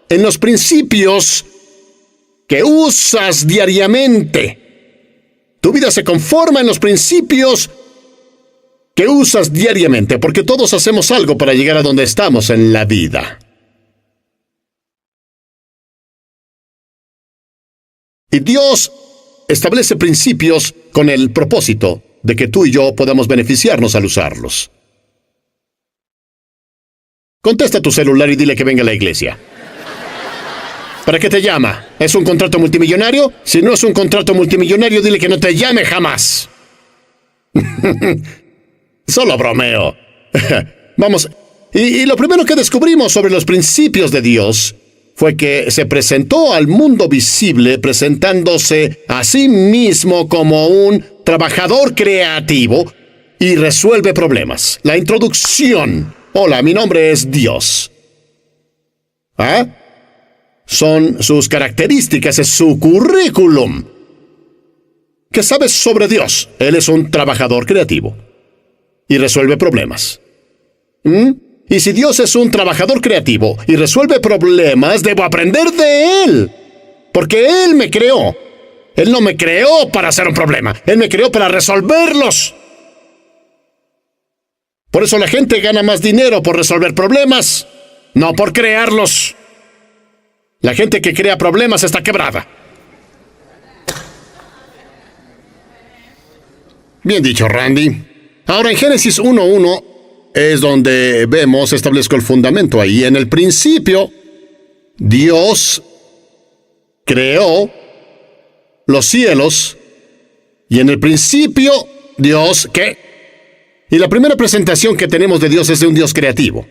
en los principios que usas diariamente. Tu vida se conforma en los principios que usas diariamente, porque todos hacemos algo para llegar a donde estamos en la vida. Y Dios establece principios con el propósito de que tú y yo podamos beneficiarnos al usarlos. Contesta tu celular y dile que venga a la iglesia. ¿Para qué te llama? ¿Es un contrato multimillonario? Si no es un contrato multimillonario, dile que no te llame jamás. Solo bromeo. Vamos, y lo primero que descubrimos sobre los principios de Dios fue que se presentó al mundo visible presentándose a sí mismo como un trabajador creativo y resuelve problemas. La introducción. Hola, mi nombre es Dios. Son sus características, es su currículum. ¿Qué sabes sobre Dios? Él es un trabajador creativo y resuelve problemas. Y si Dios es un trabajador creativo y resuelve problemas, debo aprender de Él. Porque Él me creó. Él no me creó para hacer un problema. Él me creó para resolverlos. Por eso la gente gana más dinero por resolver problemas, no por crearlos. La gente que crea problemas está quebrada. Bien dicho, Randy. Ahora en Génesis 1:1 es donde establezco el fundamento ahí. En el principio, Dios creó los cielos. Y en el principio, Dios, ¿qué? Y la primera presentación que tenemos de Dios es de un Dios creativo.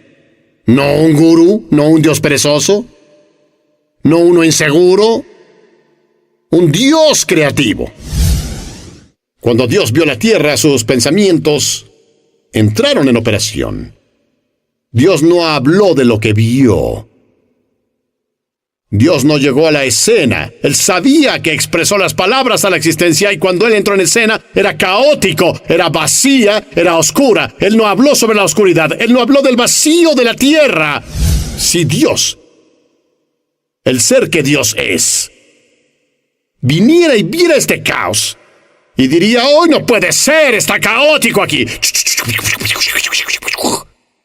No un gurú, no un Dios perezoso, no uno inseguro. Un Dios creativo. Cuando Dios vio la tierra, sus pensamientos entraron en operación. Dios no habló de lo que vio. Dios no llegó a la escena. Él sabía que expresó las palabras a la existencia y cuando Él entró en escena era caótico, era vacía, era oscura. Él no habló sobre la oscuridad. Él no habló del vacío de la tierra. Si Dios, el ser que Dios es, viniera y viera este caos, y diría, hoy no puede ser, está caótico aquí.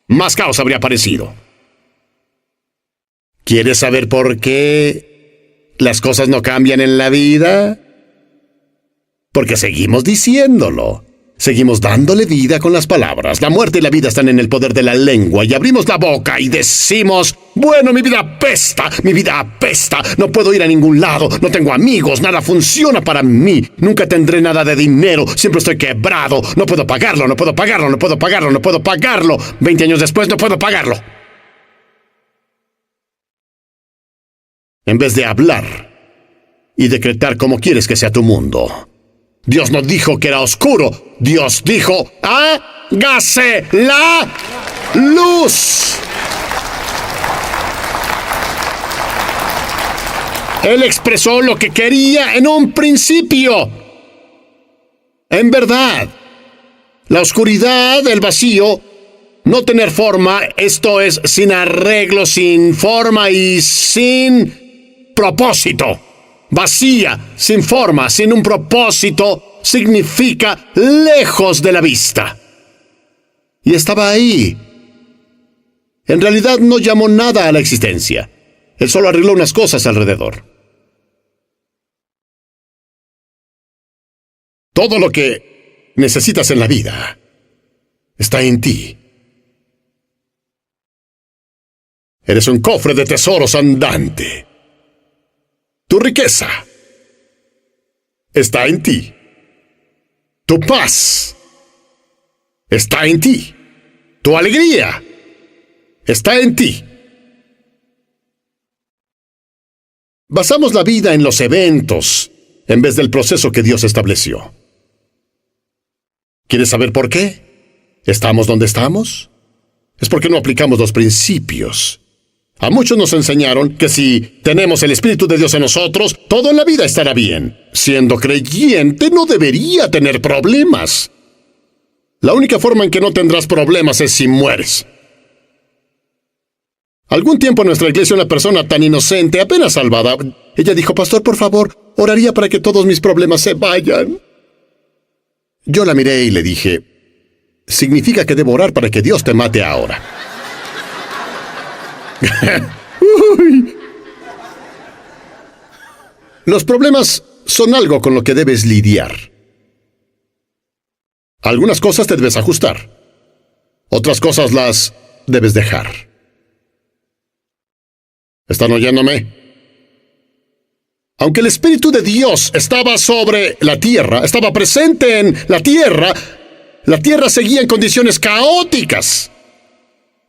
Más caos habría aparecido. ¿Quieres saber por qué las cosas no cambian en la vida? Porque seguimos diciéndolo. Seguimos dándole vida con las palabras. La muerte y la vida están en el poder de la lengua y abrimos la boca y decimos, bueno, mi vida apesta, no puedo ir a ningún lado, no tengo amigos, nada funciona para mí, nunca tendré nada de dinero, siempre estoy quebrado, no puedo pagarlo. 20 años después no puedo pagarlo. En vez de hablar y decretar cómo quieres que sea tu mundo. Dios no dijo que era oscuro. Dios dijo, hágase la luz. Él expresó lo que quería en un principio. En verdad, la oscuridad, el vacío, no tener forma, esto es sin arreglo, sin forma y sin propósito. Vacía, sin forma, sin un propósito, significa lejos de la vista. Y estaba ahí. En realidad no llamó nada a la existencia. Él solo arregló unas cosas alrededor. Todo lo que necesitas en la vida está en ti. Eres un cofre de tesoros andante. Tu riqueza está en ti. Tu paz está en ti. Tu alegría está en ti. Basamos la vida en los eventos en vez del proceso que Dios estableció. ¿Quieres saber por qué estamos donde estamos? Es porque no aplicamos los principios. A muchos nos enseñaron que si tenemos el Espíritu de Dios en nosotros, todo en la vida estará bien. Siendo creyente, no debería tener problemas. La única forma en que no tendrás problemas es si mueres. Algún tiempo en nuestra iglesia una persona tan inocente, apenas salvada, ella dijo, pastor, por favor, oraría para que todos mis problemas se vayan. Yo la miré y le dije, significa que debo orar para que Dios te mate ahora. Los problemas son algo con lo que debes lidiar. Algunas cosas te debes ajustar. Otras cosas las debes dejar. ¿Están oyéndome? Aunque el Espíritu de Dios estaba sobre la tierra, estaba presente en la tierra seguía en condiciones caóticas.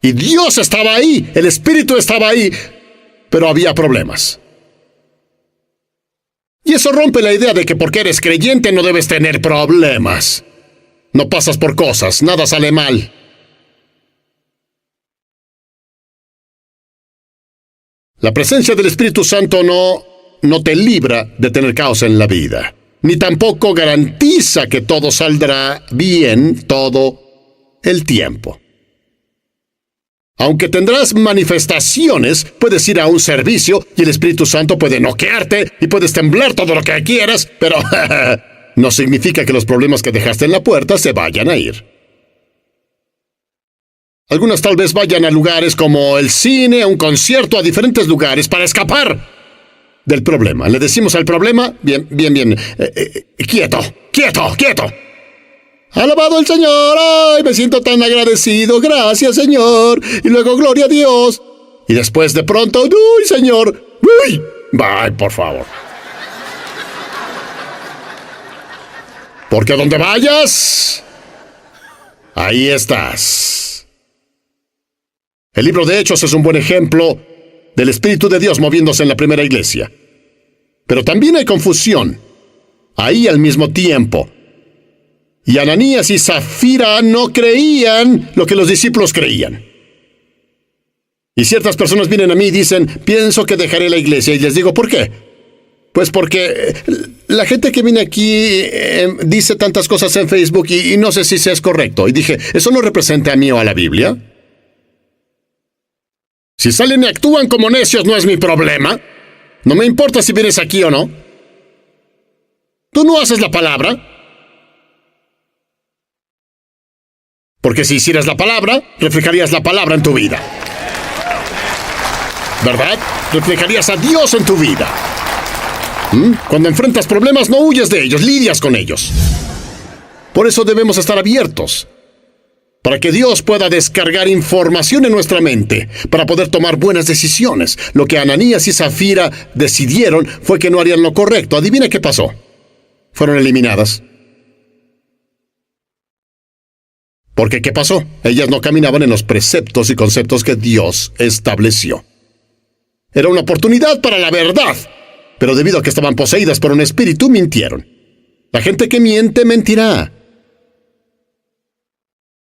Y Dios estaba ahí, el Espíritu estaba ahí, pero había problemas. Y eso rompe la idea de que porque eres creyente no debes tener problemas. No pasas por cosas, nada sale mal. La presencia del Espíritu Santo no te libra de tener caos en la vida, ni tampoco garantiza que todo saldrá bien todo el tiempo. Aunque tendrás manifestaciones, puedes ir a un servicio y el Espíritu Santo puede noquearte y puedes temblar todo lo que quieras, pero no significa que los problemas que dejaste en la puerta se vayan a ir. Algunas tal vez vayan a lugares como el cine, a un concierto, a diferentes lugares para escapar del problema. Le decimos al problema, bien, quieto. Alabado el Señor, ay, me siento tan agradecido, gracias Señor, y luego gloria a Dios, y después de pronto, uy Señor, uy, ay, por favor. Porque a donde vayas, ahí estás. El libro de Hechos es un buen ejemplo del Espíritu de Dios moviéndose en la primera iglesia. Pero también hay confusión, ahí al mismo tiempo. Y Ananías y Zafira no creían lo que los discípulos creían. Y ciertas personas vienen a mí y dicen, pienso que dejaré la iglesia. Y les digo, ¿por qué? Pues porque la gente que viene aquí dice tantas cosas en Facebook y no sé si es correcto. Y dije, ¿eso no representa a mí o a la Biblia? Si salen y actúan como necios no es mi problema. No me importa si vienes aquí o no. ¿Tú no haces la palabra? Porque si hicieras la palabra, reflejarías la palabra en tu vida. ¿Verdad? Reflejarías a Dios en tu vida. Cuando enfrentas problemas, no huyes de ellos, lidias con ellos. Por eso debemos estar abiertos, para que Dios pueda descargar información en nuestra mente, para poder tomar buenas decisiones. Lo que Ananías y Zafira decidieron fue que no harían lo correcto. Adivina qué pasó. Fueron eliminadas. Porque ¿qué pasó? Ellas no caminaban en los preceptos y conceptos que Dios estableció. Era una oportunidad para la verdad, pero debido a que estaban poseídas por un espíritu, mintieron. La gente que miente, mentirá.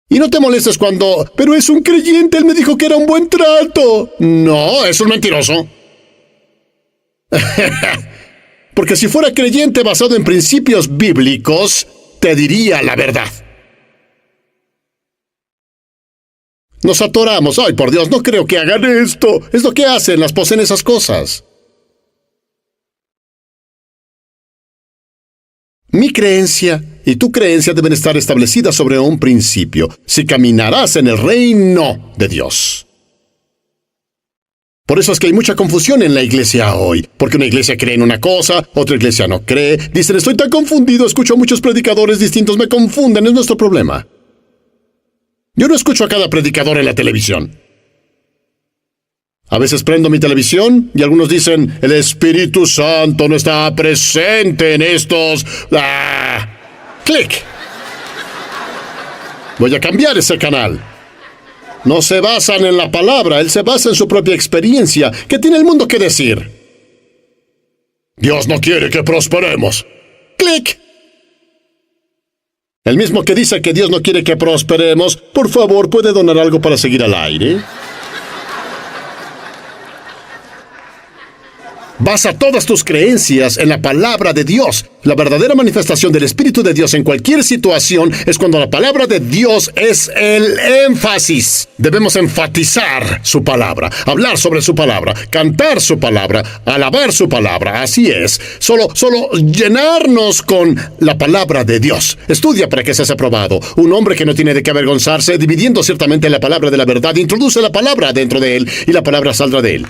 Y no te molestes cuando, pero es un creyente, él me dijo que era un buen trato. No, es un mentiroso. Porque si fuera creyente basado en principios bíblicos, te diría la verdad. Nos atoramos. Ay, por Dios, no creo que hagan esto. Es lo que hacen, las poseen esas cosas. Mi creencia y tu creencia deben estar establecidas sobre un principio, si caminarás en el reino de Dios. Por eso es que hay mucha confusión en la iglesia hoy, porque una iglesia cree en una cosa, otra iglesia no cree. Dicen, estoy tan confundido, escucho a muchos predicadores distintos, me confunden, es nuestro problema. Yo no escucho a cada predicador en la televisión. A veces prendo mi televisión y algunos dicen, el Espíritu Santo no está presente en estos... ¡Clic! Voy a cambiar ese canal. No se basan en la palabra, él se basa en su propia experiencia. ¿Qué tiene el mundo que decir? Dios no quiere que prosperemos. ¡Clic! El mismo que dice que Dios no quiere que prosperemos, por favor, ¿puede donar algo para seguir al aire? Basa todas tus creencias en la palabra de Dios. La verdadera manifestación del Espíritu de Dios en cualquier situación es cuando la palabra de Dios es el énfasis. Debemos enfatizar su palabra, hablar sobre su palabra, cantar su palabra, alabar su palabra. Así es. Solo llenarnos con la palabra de Dios. Estudia para que seas aprobado. Un hombre que no tiene de qué avergonzarse, dividiendo ciertamente la palabra de la verdad, introduce la palabra dentro de él y la palabra saldrá de él.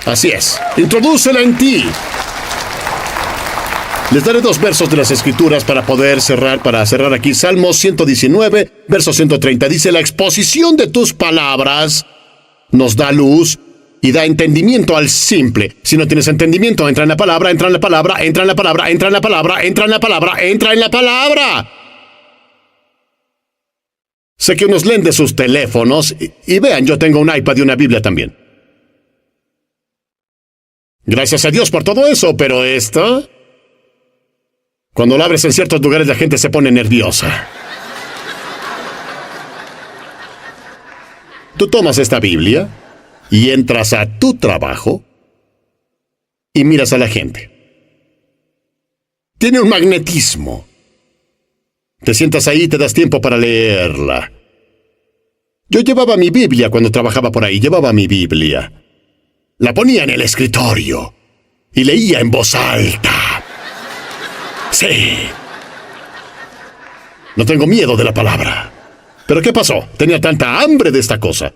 Así es. Introdúcela en ti. Les daré 2 versos de las Escrituras para cerrar aquí. Salmo 119, verso 130. Dice, la exposición de tus palabras nos da luz y da entendimiento al simple. Si no tienes entendimiento, entra en la palabra, entra en la palabra, entra en la palabra, entra en la palabra, entra en la palabra, entra en la palabra. Sé que unos leen de sus teléfonos y vean, yo tengo un iPad y una Biblia también. Gracias a Dios por todo eso, pero esto... Cuando lo abres en ciertos lugares la gente se pone nerviosa. Tú tomas esta Biblia y entras a tu trabajo y miras a la gente. Tiene un magnetismo. Te sientas ahí y te das tiempo para leerla. Yo llevaba mi Biblia cuando trabajaba por ahí, llevaba mi Biblia. La ponía en el escritorio y leía en voz alta. Sí. No tengo miedo de la palabra. ¿Pero qué pasó? Tenía tanta hambre de esta cosa.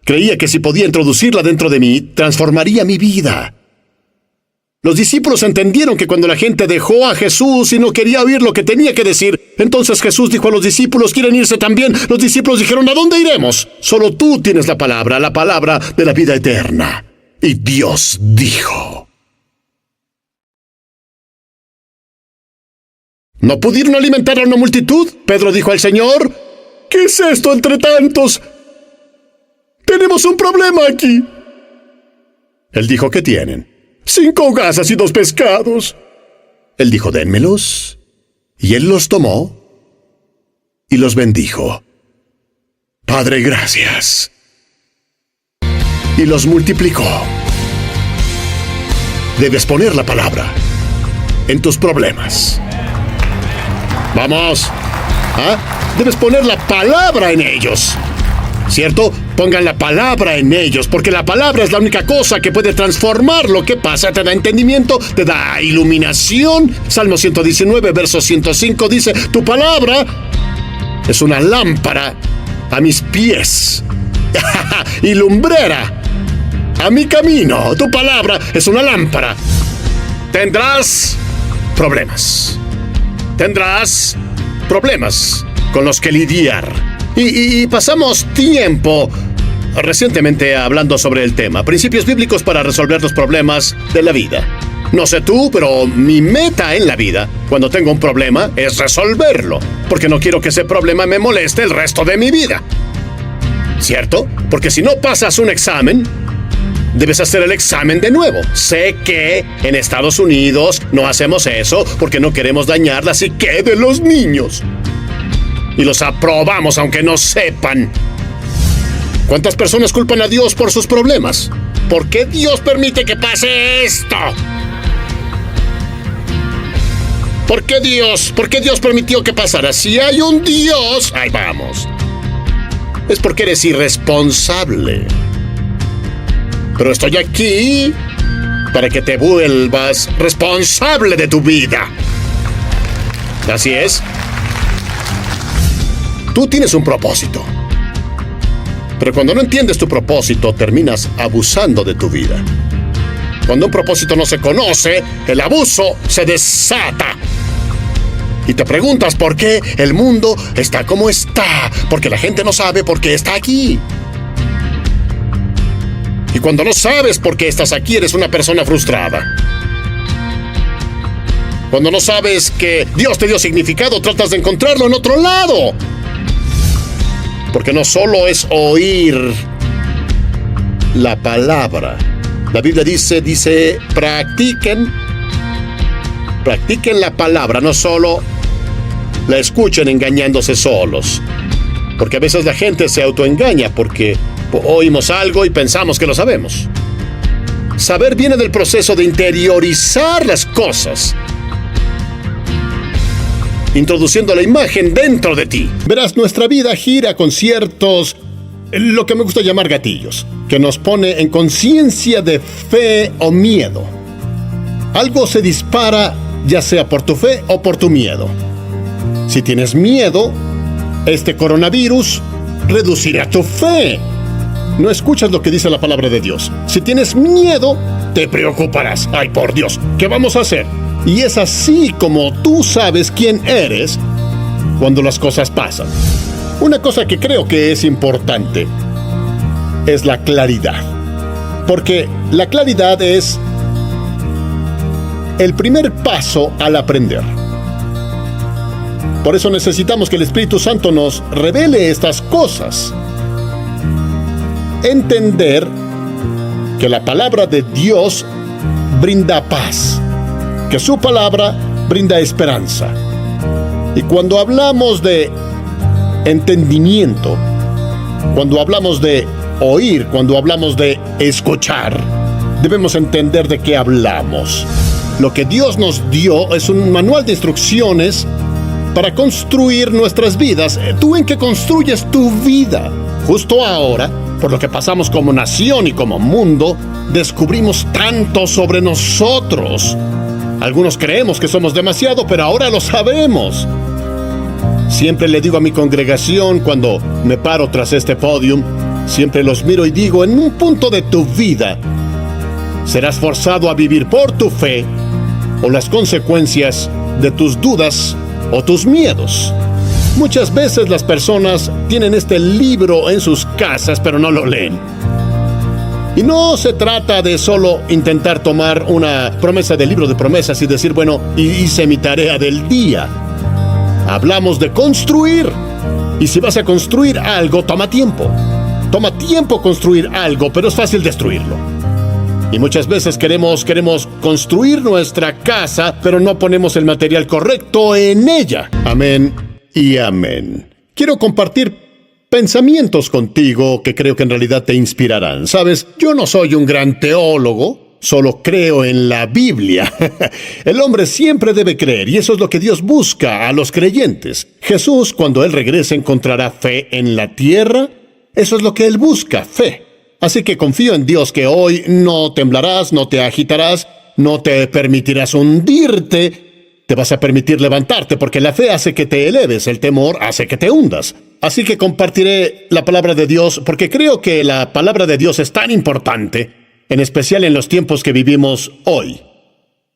Creía que si podía introducirla dentro de mí, transformaría mi vida. Los discípulos entendieron que cuando la gente dejó a Jesús y no quería oír lo que tenía que decir, entonces Jesús dijo a los discípulos, ¿quieren irse también? Los discípulos dijeron, ¿a dónde iremos? Solo tú tienes la palabra de la vida eterna. Y Dios dijo. ¿No pudieron alimentar a una multitud? Pedro dijo al Señor, ¿qué es esto entre tantos? Tenemos un problema aquí. Él dijo, ¿qué tienen? 5 gasas y 2 pescados. Él dijo, dénmelos. Y él los tomó y los bendijo. Padre, gracias. Y los multiplicó. Debes poner la palabra en tus problemas. Vamos. Debes poner la palabra en ellos. ¿Cierto? Pongan la palabra en ellos, porque la palabra es la única cosa que puede transformar lo que pasa. Te da entendimiento, te da iluminación. Salmo 119, verso 105 dice, tu palabra es una lámpara a mis pies y lumbrera a mi camino. Tu palabra es una lámpara. Tendrás problemas. Tendrás problemas con los que lidiar. Y pasamos tiempo recientemente hablando sobre el tema. Principios bíblicos para resolver los problemas de la vida. No sé tú, pero mi meta en la vida, cuando tengo un problema, es resolverlo. Porque no quiero que ese problema me moleste el resto de mi vida. ¿Cierto? Porque si no pasas un examen, debes hacer el examen de nuevo. Sé que en Estados Unidos no hacemos eso porque no queremos dañar la psique de los niños. Y los aprobamos aunque no sepan. ¿Cuántas personas culpan a Dios por sus problemas? ¿Por qué Dios permite que pase esto? ¿Por qué Dios permitió que pasara? Si hay un Dios, ahí vamos. Es porque eres irresponsable. Pero estoy aquí para que te vuelvas responsable de tu vida. Así es. Tú tienes un propósito. Pero cuando no entiendes tu propósito, terminas abusando de tu vida. Cuando un propósito no se conoce, el abuso se desata. Y te preguntas por qué el mundo está como está. Porque la gente no sabe por qué está aquí. Y cuando no sabes por qué estás aquí, eres una persona frustrada. Cuando no sabes que Dios te dio significado, tratas de encontrarlo en otro lado. Porque no solo es oír la palabra. La Biblia dice, practiquen la palabra, no solo la escuchen engañándose solos. Porque a veces la gente se autoengaña porque oímos algo y pensamos que lo sabemos. Saber viene del proceso de interiorizar las cosas, introduciendo la imagen dentro de ti. Verás, nuestra vida gira con ciertos, lo que me gusta llamar gatillos, que nos pone en conciencia de fe o miedo. Algo se dispara, ya sea por tu fe o por tu miedo. Si tienes miedo, este coronavirus reducirá tu fe. No escuchas lo que dice la palabra de Dios. Si tienes miedo, te preocuparás. Ay, por Dios, ¿qué vamos a hacer? Y es así como tú sabes quién eres cuando las cosas pasan. Una cosa que creo que es importante es la claridad. Porque la claridad es el primer paso al aprender. Por eso necesitamos que el Espíritu Santo nos revele estas cosas. Entender que la palabra de Dios brinda paz, que su palabra brinda esperanza. Y cuando hablamos de entendimiento, cuando hablamos de oír, cuando hablamos de escuchar, debemos entender de qué hablamos. Lo que Dios nos dio es un manual de instrucciones para construir nuestras vidas. ¿Tú en qué construyes tu vida? Justo ahora, por lo que pasamos como nación y como mundo, descubrimos tanto sobre nosotros. Algunos creemos que somos demasiado, pero ahora lo sabemos. Siempre le digo a mi congregación cuando me paro tras este podium, siempre los miro y digo, en un punto de tu vida, serás forzado a vivir por tu fe o las consecuencias de tus dudas o tus miedos. Muchas veces las personas tienen este libro en sus casas, pero no lo leen. Y no se trata de solo intentar tomar una promesa del libro de promesas y decir, bueno, hice mi tarea del día. Hablamos de construir. Y si vas a construir algo, toma tiempo. Toma tiempo construir algo, pero es fácil destruirlo. Y muchas veces queremos construir nuestra casa, pero no ponemos el material correcto en ella. Amén y amén. Quiero compartir pensamientos contigo que creo que en realidad te inspirarán. Sabes, yo no soy un gran teólogo, solo creo en la Biblia. El hombre siempre debe creer, y eso es lo que Dios busca a los creyentes. Jesús, cuando Él regrese, ¿encontrará fe en la tierra? Eso es lo que Él busca, fe. Así que confío en Dios que hoy no temblarás, no te agitarás, no te permitirás hundirte, te vas a permitir levantarte, porque la fe hace que te eleves, el temor hace que te hundas. Así que compartiré la palabra de Dios, porque creo que la palabra de Dios es tan importante, en especial en los tiempos que vivimos hoy.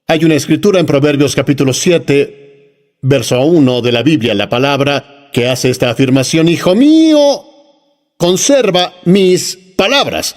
Hay una escritura en Proverbios capítulo 7, verso 1 de la Biblia, la palabra que hace esta afirmación: Hijo mío, conserva mis palabras.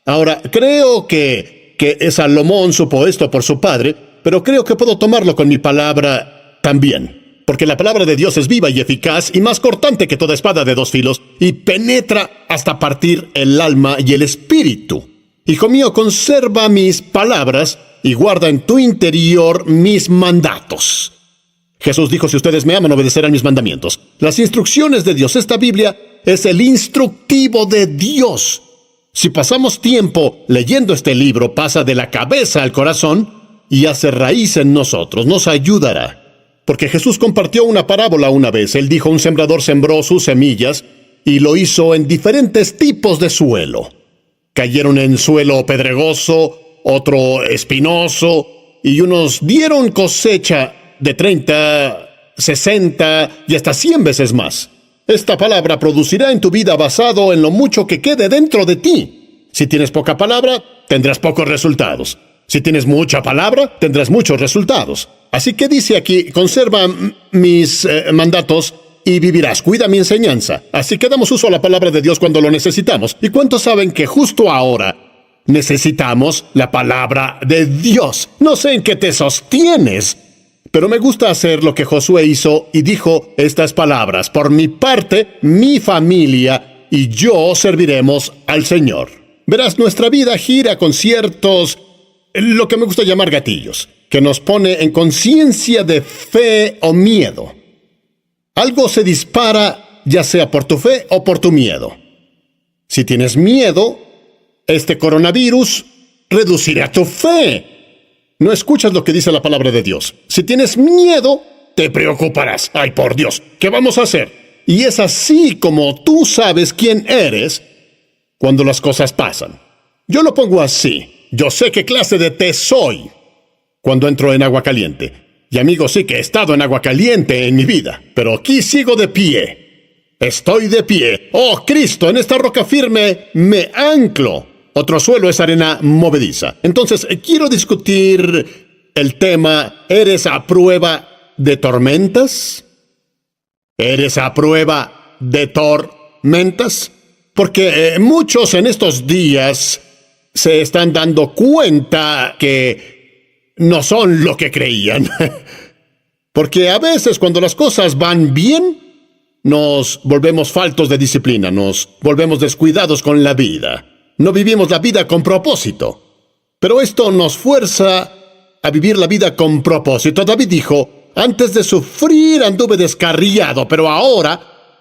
Ahora, creo que Salomón supo esto por su padre, pero creo que puedo tomarlo con mi palabra también. Porque la palabra de Dios es viva y eficaz y más cortante que toda espada de dos filos y penetra hasta partir el alma y el espíritu. Hijo mío, conserva mis palabras y guarda en tu interior mis mandatos. Jesús dijo: si ustedes me aman, obedecerán mis mandamientos. Las instrucciones de Dios, esta Biblia es el instructivo de Dios. Si pasamos tiempo leyendo este libro, pasa de la cabeza al corazón y hace raíz en nosotros, nos ayudará. Porque Jesús compartió una parábola una vez. Él dijo: un sembrador sembró sus semillas y lo hizo en diferentes tipos de suelo. Cayeron en suelo pedregoso, otro espinoso, y unos dieron cosecha de 30, 60 y hasta 100 veces más. Esta palabra producirá en tu vida basado en lo mucho que quede dentro de ti. Si tienes poca palabra, tendrás pocos resultados. Si tienes mucha palabra, tendrás muchos resultados. Así que dice aquí: conserva mis mandatos y vivirás. Cuida mi enseñanza. Así que damos uso a la palabra de Dios cuando lo necesitamos. ¿Y cuántos saben que justo ahora necesitamos la palabra de Dios? No sé en qué te sostienes, pero me gusta hacer lo que Josué hizo y dijo estas palabras: por mi parte, mi familia y yo serviremos al Señor. Verás, nuestra vida gira con ciertos, lo que me gusta llamar gatillos, que nos pone en conciencia de fe o miedo. Algo se dispara, ya sea por tu fe o por tu miedo. Si tienes miedo, este coronavirus reducirá tu fe. No escuchas lo que dice la palabra de Dios. Si tienes miedo, te preocuparás. ¡Ay, por Dios! ¿Qué vamos a hacer? Y es así como tú sabes quién eres cuando las cosas pasan. Yo lo pongo así. Yo sé qué clase de té soy cuando entro en agua caliente. Y amigos, sí que he estado en agua caliente en mi vida, pero aquí sigo de pie. Estoy de pie. ¡Oh, Cristo! En esta roca firme me anclo. Otro suelo es arena movediza. Entonces, quiero discutir el tema: ¿eres a prueba de tormentas? ¿Eres a prueba de tormentas? Porque muchos en estos días se están dando cuenta que no son lo que creían. Porque a veces cuando las cosas van bien, nos volvemos faltos de disciplina, nos volvemos descuidados con la vida. No vivimos la vida con propósito. Pero esto nos fuerza a vivir la vida con propósito. David dijo: antes de sufrir anduve descarriado, pero ahora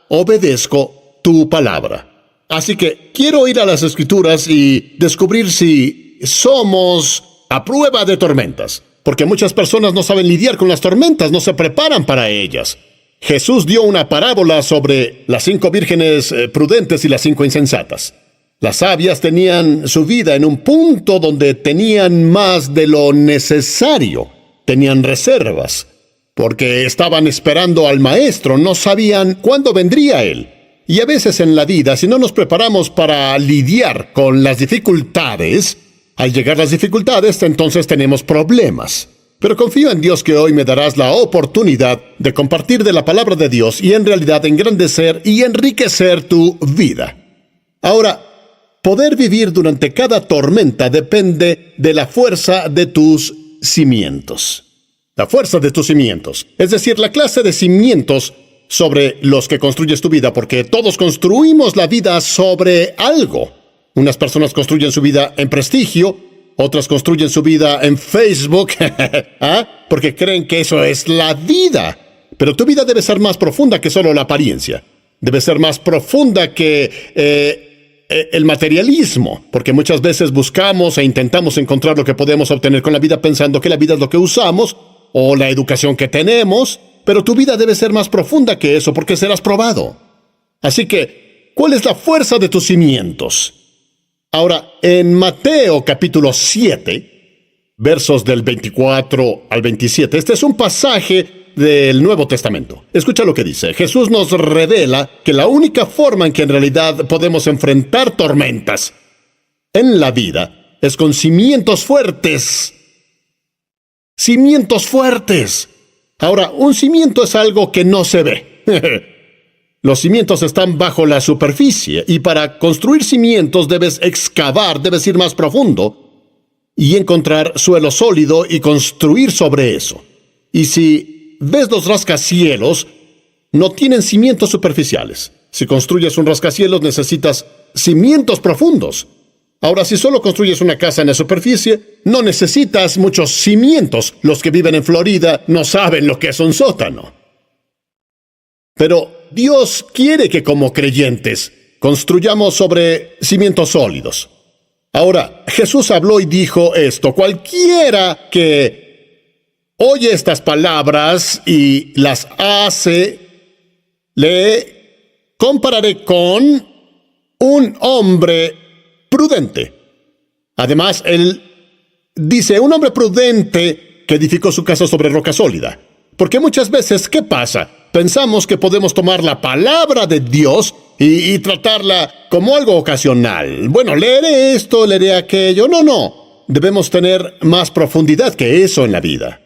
obedezco tu palabra. Así que quiero ir a las Escrituras y descubrir si somos a prueba de tormentas. Porque muchas personas no saben lidiar con las tormentas, no se preparan para ellas. Jesús dio una parábola sobre las 5 vírgenes prudentes y las 5 insensatas. Las sabias tenían su vida en un punto donde tenían más de lo necesario. Tenían reservas, porque estaban esperando al maestro, no sabían cuándo vendría él. Y a veces en la vida, si no nos preparamos para lidiar con las dificultades, al llegar las dificultades, entonces tenemos problemas. Pero confío en Dios que hoy me darás la oportunidad de compartir de la palabra de Dios y en realidad engrandecer y enriquecer tu vida. Ahora, poder vivir durante cada tormenta depende de la fuerza de tus cimientos. La fuerza de tus cimientos. Es decir, la clase de cimientos sobre los que construyes tu vida, porque todos construimos la vida sobre algo. Unas personas construyen su vida en prestigio, otras construyen su vida en Facebook, porque creen que eso es la vida. Pero tu vida debe ser más profunda que solo la apariencia. Debe ser más profunda que el materialismo, porque muchas veces buscamos e intentamos encontrar lo que podemos obtener con la vida pensando que la vida es lo que usamos o la educación que tenemos, pero tu vida debe ser más profunda que eso porque serás probado. Así que ¿cuál es la fuerza de tus cimientos? Ahora, en Mateo capítulo 7, versos del 24 al 27, este es un pasaje del Nuevo Testamento. Escucha lo que dice. Jesús nos revela que la única forma en que en realidad podemos enfrentar tormentas en la vida es con cimientos fuertes. Cimientos fuertes. Ahora, un cimiento es algo que no se ve. Los cimientos están bajo la superficie y para construir cimientos debes excavar, debes ir más profundo y encontrar suelo sólido y construir sobre eso. Y si ves los rascacielos, no tienen cimientos superficiales. Si construyes un rascacielos necesitas cimientos profundos. Ahora, si solo construyes una casa en la superficie, no necesitas muchos cimientos. Los que viven en Florida no saben lo que es un sótano. Pero Dios quiere que como creyentes construyamos sobre cimientos sólidos. Ahora, Jesús habló y dijo esto: cualquiera que oye estas palabras y las hace, le compararé con un hombre prudente. Además, él dice, un hombre prudente que edificó su casa sobre roca sólida. Porque muchas veces, ¿qué pasa? Pensamos que podemos tomar la palabra de Dios y tratarla como algo ocasional. Bueno, leeré esto, leeré aquello. No. Debemos tener más profundidad que eso en la vida.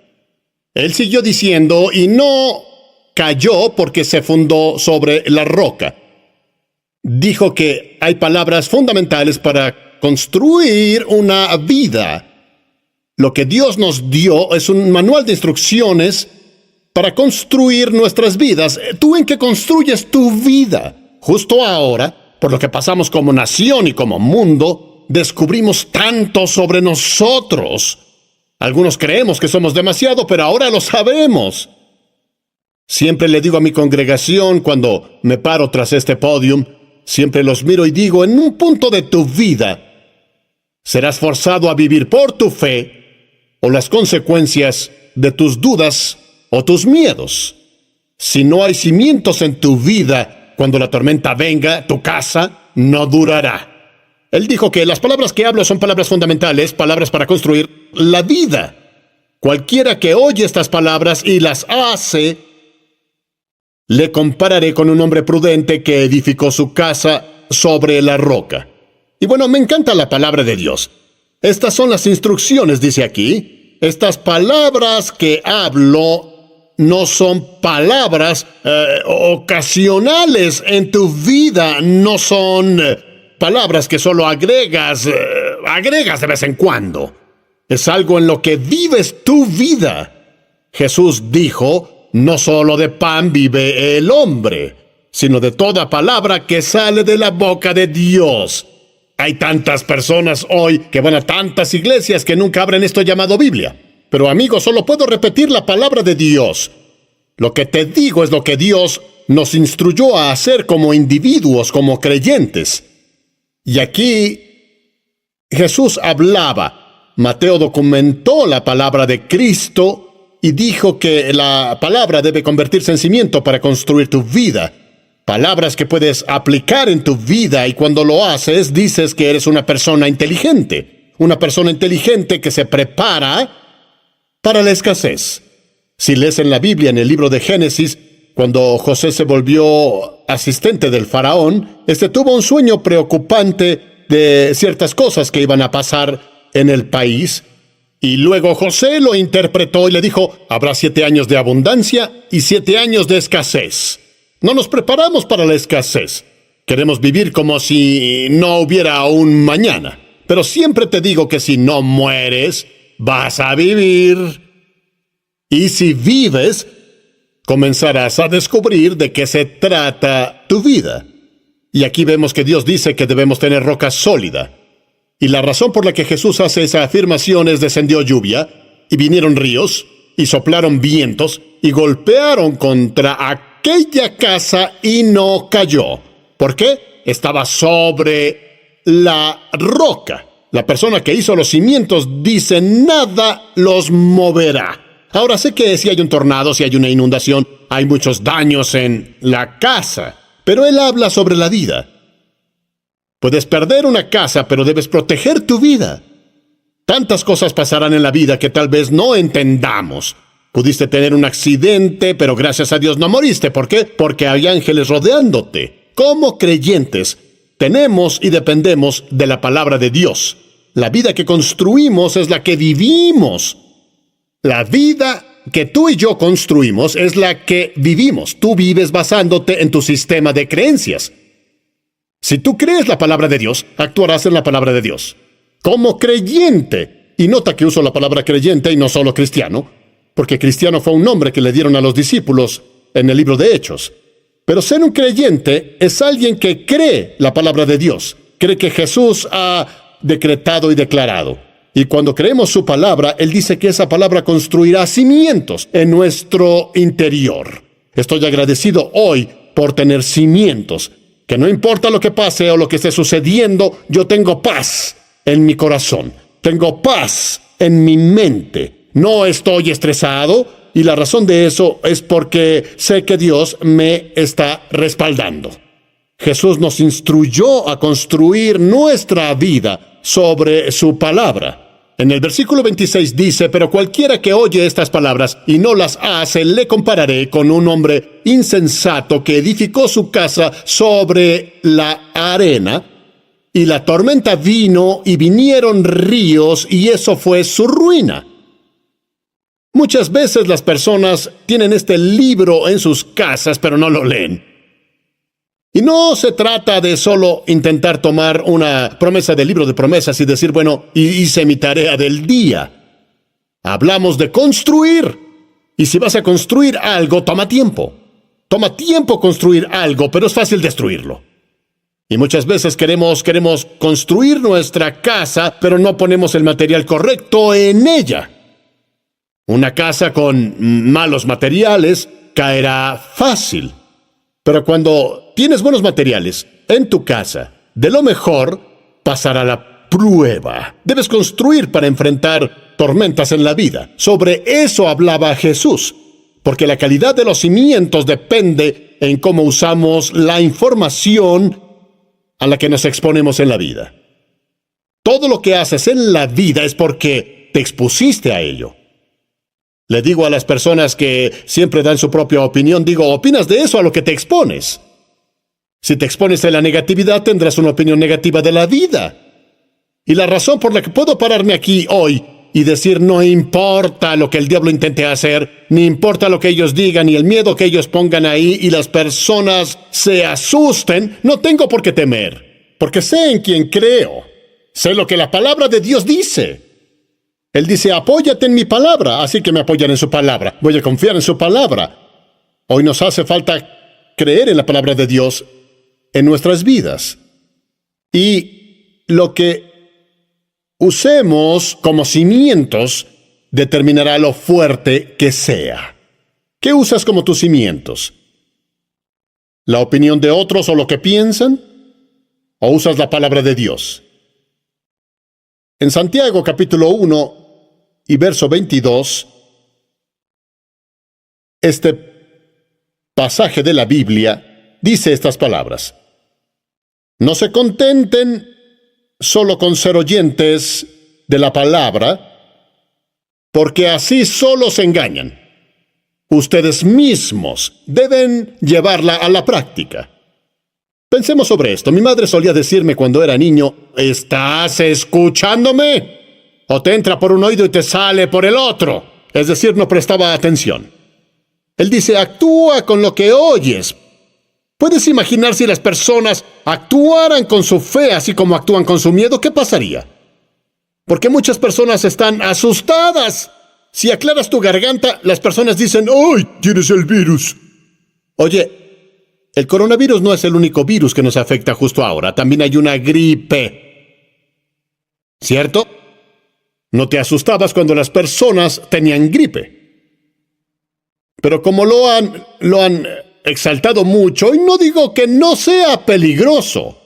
Él siguió diciendo, y no cayó porque se fundó sobre la roca. Dijo que hay palabras fundamentales para construir una vida. Lo que Dios nos dio es un manual de instrucciones para construir nuestras vidas. ¿Tú en qué construyes tu vida? Justo ahora, por lo que pasamos como nación y como mundo, descubrimos tanto sobre nosotros. Algunos creemos que somos demasiado, pero ahora lo sabemos. Siempre le digo a mi congregación cuando me paro tras este podium, siempre los miro y digo, en un punto de tu vida, serás forzado a vivir por tu fe o las consecuencias de tus dudas o tus miedos. Si no hay cimientos en tu vida, cuando la tormenta venga, tu casa no durará. Él dijo que las palabras que hablo son palabras fundamentales, palabras para construir la vida. Cualquiera que oye estas palabras y las hace, le compararé con un hombre prudente que edificó su casa sobre la roca. Y bueno, me encanta la palabra de Dios. Estas son las instrucciones, dice aquí. Estas palabras que hablo no son palabras ocasionales en tu vida, no son palabras que solo agregas de vez en cuando. Es algo en lo que vives tu vida. Jesús dijo, no solo de pan vive el hombre, sino de toda palabra que sale de la boca de Dios. Hay tantas personas hoy que van a tantas iglesias que nunca abren esto llamado Biblia. Pero amigo, solo puedo repetir la palabra de Dios. Lo que te digo es lo que Dios nos instruyó a hacer como individuos, como creyentes. Y aquí Jesús hablaba. Mateo documentó la palabra de Cristo y dijo que la palabra debe convertirse en cimiento para construir tu vida. Palabras que puedes aplicar en tu vida y cuando lo haces, dices que eres una persona inteligente. Una persona inteligente que se prepara para la escasez. Si lees en la Biblia, en el libro de Génesis, cuando José se volvió asistente del faraón, tuvo un sueño preocupante de ciertas cosas que iban a pasar en el país. Y luego José lo interpretó y le dijo, habrá 7 años de abundancia y 7 años de escasez. No nos preparamos para la escasez. Queremos vivir como si no hubiera un mañana. Pero siempre te digo que si no mueres, vas a vivir. Y si vives, comenzarás a descubrir de qué se trata tu vida. Y aquí vemos que Dios dice que debemos tener roca sólida. Y la razón por la que Jesús hace esa afirmación es: descendió lluvia, y vinieron ríos, y soplaron vientos, y golpearon contra aquella casa, y no cayó. ¿Por qué? Estaba sobre la roca. La persona que hizo los cimientos dice, nada los moverá. Ahora sé que si hay un tornado, si hay una inundación, hay muchos daños en la casa. Pero él habla sobre la vida. Puedes perder una casa, pero debes proteger tu vida. Tantas cosas pasarán en la vida que tal vez no entendamos. Pudiste tener un accidente, pero gracias a Dios no moriste. ¿Por qué? Porque hay ángeles rodeándote. Como creyentes, tenemos y dependemos de la palabra de Dios. La vida que construimos es la que vivimos. La vida que tú y yo construimos es la que vivimos. Tú vives basándote en tu sistema de creencias. Si tú crees la palabra de Dios, actuarás en la palabra de Dios. Como creyente, y nota que uso la palabra creyente y no solo cristiano, porque cristiano fue un nombre que le dieron a los discípulos en el libro de Hechos. Pero ser un creyente es alguien que cree la palabra de Dios, cree que Jesús ha decretado y declarado. Y cuando creemos su palabra, Él dice que esa palabra construirá cimientos en nuestro interior. Estoy agradecido hoy por tener cimientos, que no importa lo que pase o lo que esté sucediendo, yo tengo paz en mi corazón, tengo paz en mi mente. No estoy estresado y la razón de eso es porque sé que Dios me está respaldando. Jesús nos instruyó a construir nuestra vida sobre su palabra. En el versículo 26 dice, pero cualquiera que oye estas palabras y no las hace, le compararé con un hombre insensato que edificó su casa sobre la arena, y la tormenta vino y vinieron ríos, y eso fue su ruina. Muchas veces las personas tienen este libro en sus casas, pero no lo leen. Y no se trata de solo intentar tomar una promesa del libro de promesas y decir, bueno, hice mi tarea del día. Hablamos de construir. Y si vas a construir algo, toma tiempo. Toma tiempo construir algo, pero es fácil destruirlo. Y muchas veces queremos construir nuestra casa, pero no ponemos el material correcto en ella. Una casa con malos materiales caerá fácil. Pero cuando tienes buenos materiales en tu casa, de lo mejor pasará la prueba. Debes construir para enfrentar tormentas en la vida. Sobre eso hablaba Jesús, porque la calidad de los cimientos depende en cómo usamos la información a la que nos exponemos en la vida. Todo lo que haces en la vida es porque te expusiste a ello. Le digo a las personas que siempre dan su propia opinión, digo, ¿opinas de eso a lo que te expones? Si te expones a la negatividad, tendrás una opinión negativa de la vida. Y la razón por la que puedo pararme aquí hoy y decir no importa lo que el diablo intente hacer, ni importa lo que ellos digan, ni el miedo que ellos pongan ahí y las personas se asusten, no tengo por qué temer, porque sé en quién creo. Sé lo que la palabra de Dios dice. Él dice, apóyate en mi palabra, así que me apoyan en su palabra. Voy a confiar en su palabra. Hoy nos hace falta creer en la palabra de Dios en nuestras vidas. Y lo que usemos como cimientos determinará lo fuerte que sea. ¿Qué usas como tus cimientos? ¿La opinión de otros o lo que piensan? ¿O usas la palabra de Dios? En Santiago capítulo 1 y verso 22, este pasaje de la Biblia dice estas palabras. No se contenten solo con ser oyentes de la palabra, porque así solo se engañan. Ustedes mismos deben llevarla a la práctica. Pensemos sobre esto. Mi madre solía decirme cuando era niño, ¿estás escuchándome? O te entra por un oído y te sale por el otro. Es decir, no prestaba atención. Él dice, actúa con lo que oyes. ¿Puedes imaginar si las personas actuaran con su fe así como actúan con su miedo? ¿Qué pasaría? Porque muchas personas están asustadas. Si aclaras tu garganta, las personas dicen, ¡ay, tienes el virus! Oye, el coronavirus no es el único virus que nos afecta justo ahora. También hay una gripe. ¿Cierto? No te asustabas cuando las personas tenían gripe. Pero como lo han exaltado mucho, y no digo que no sea peligroso,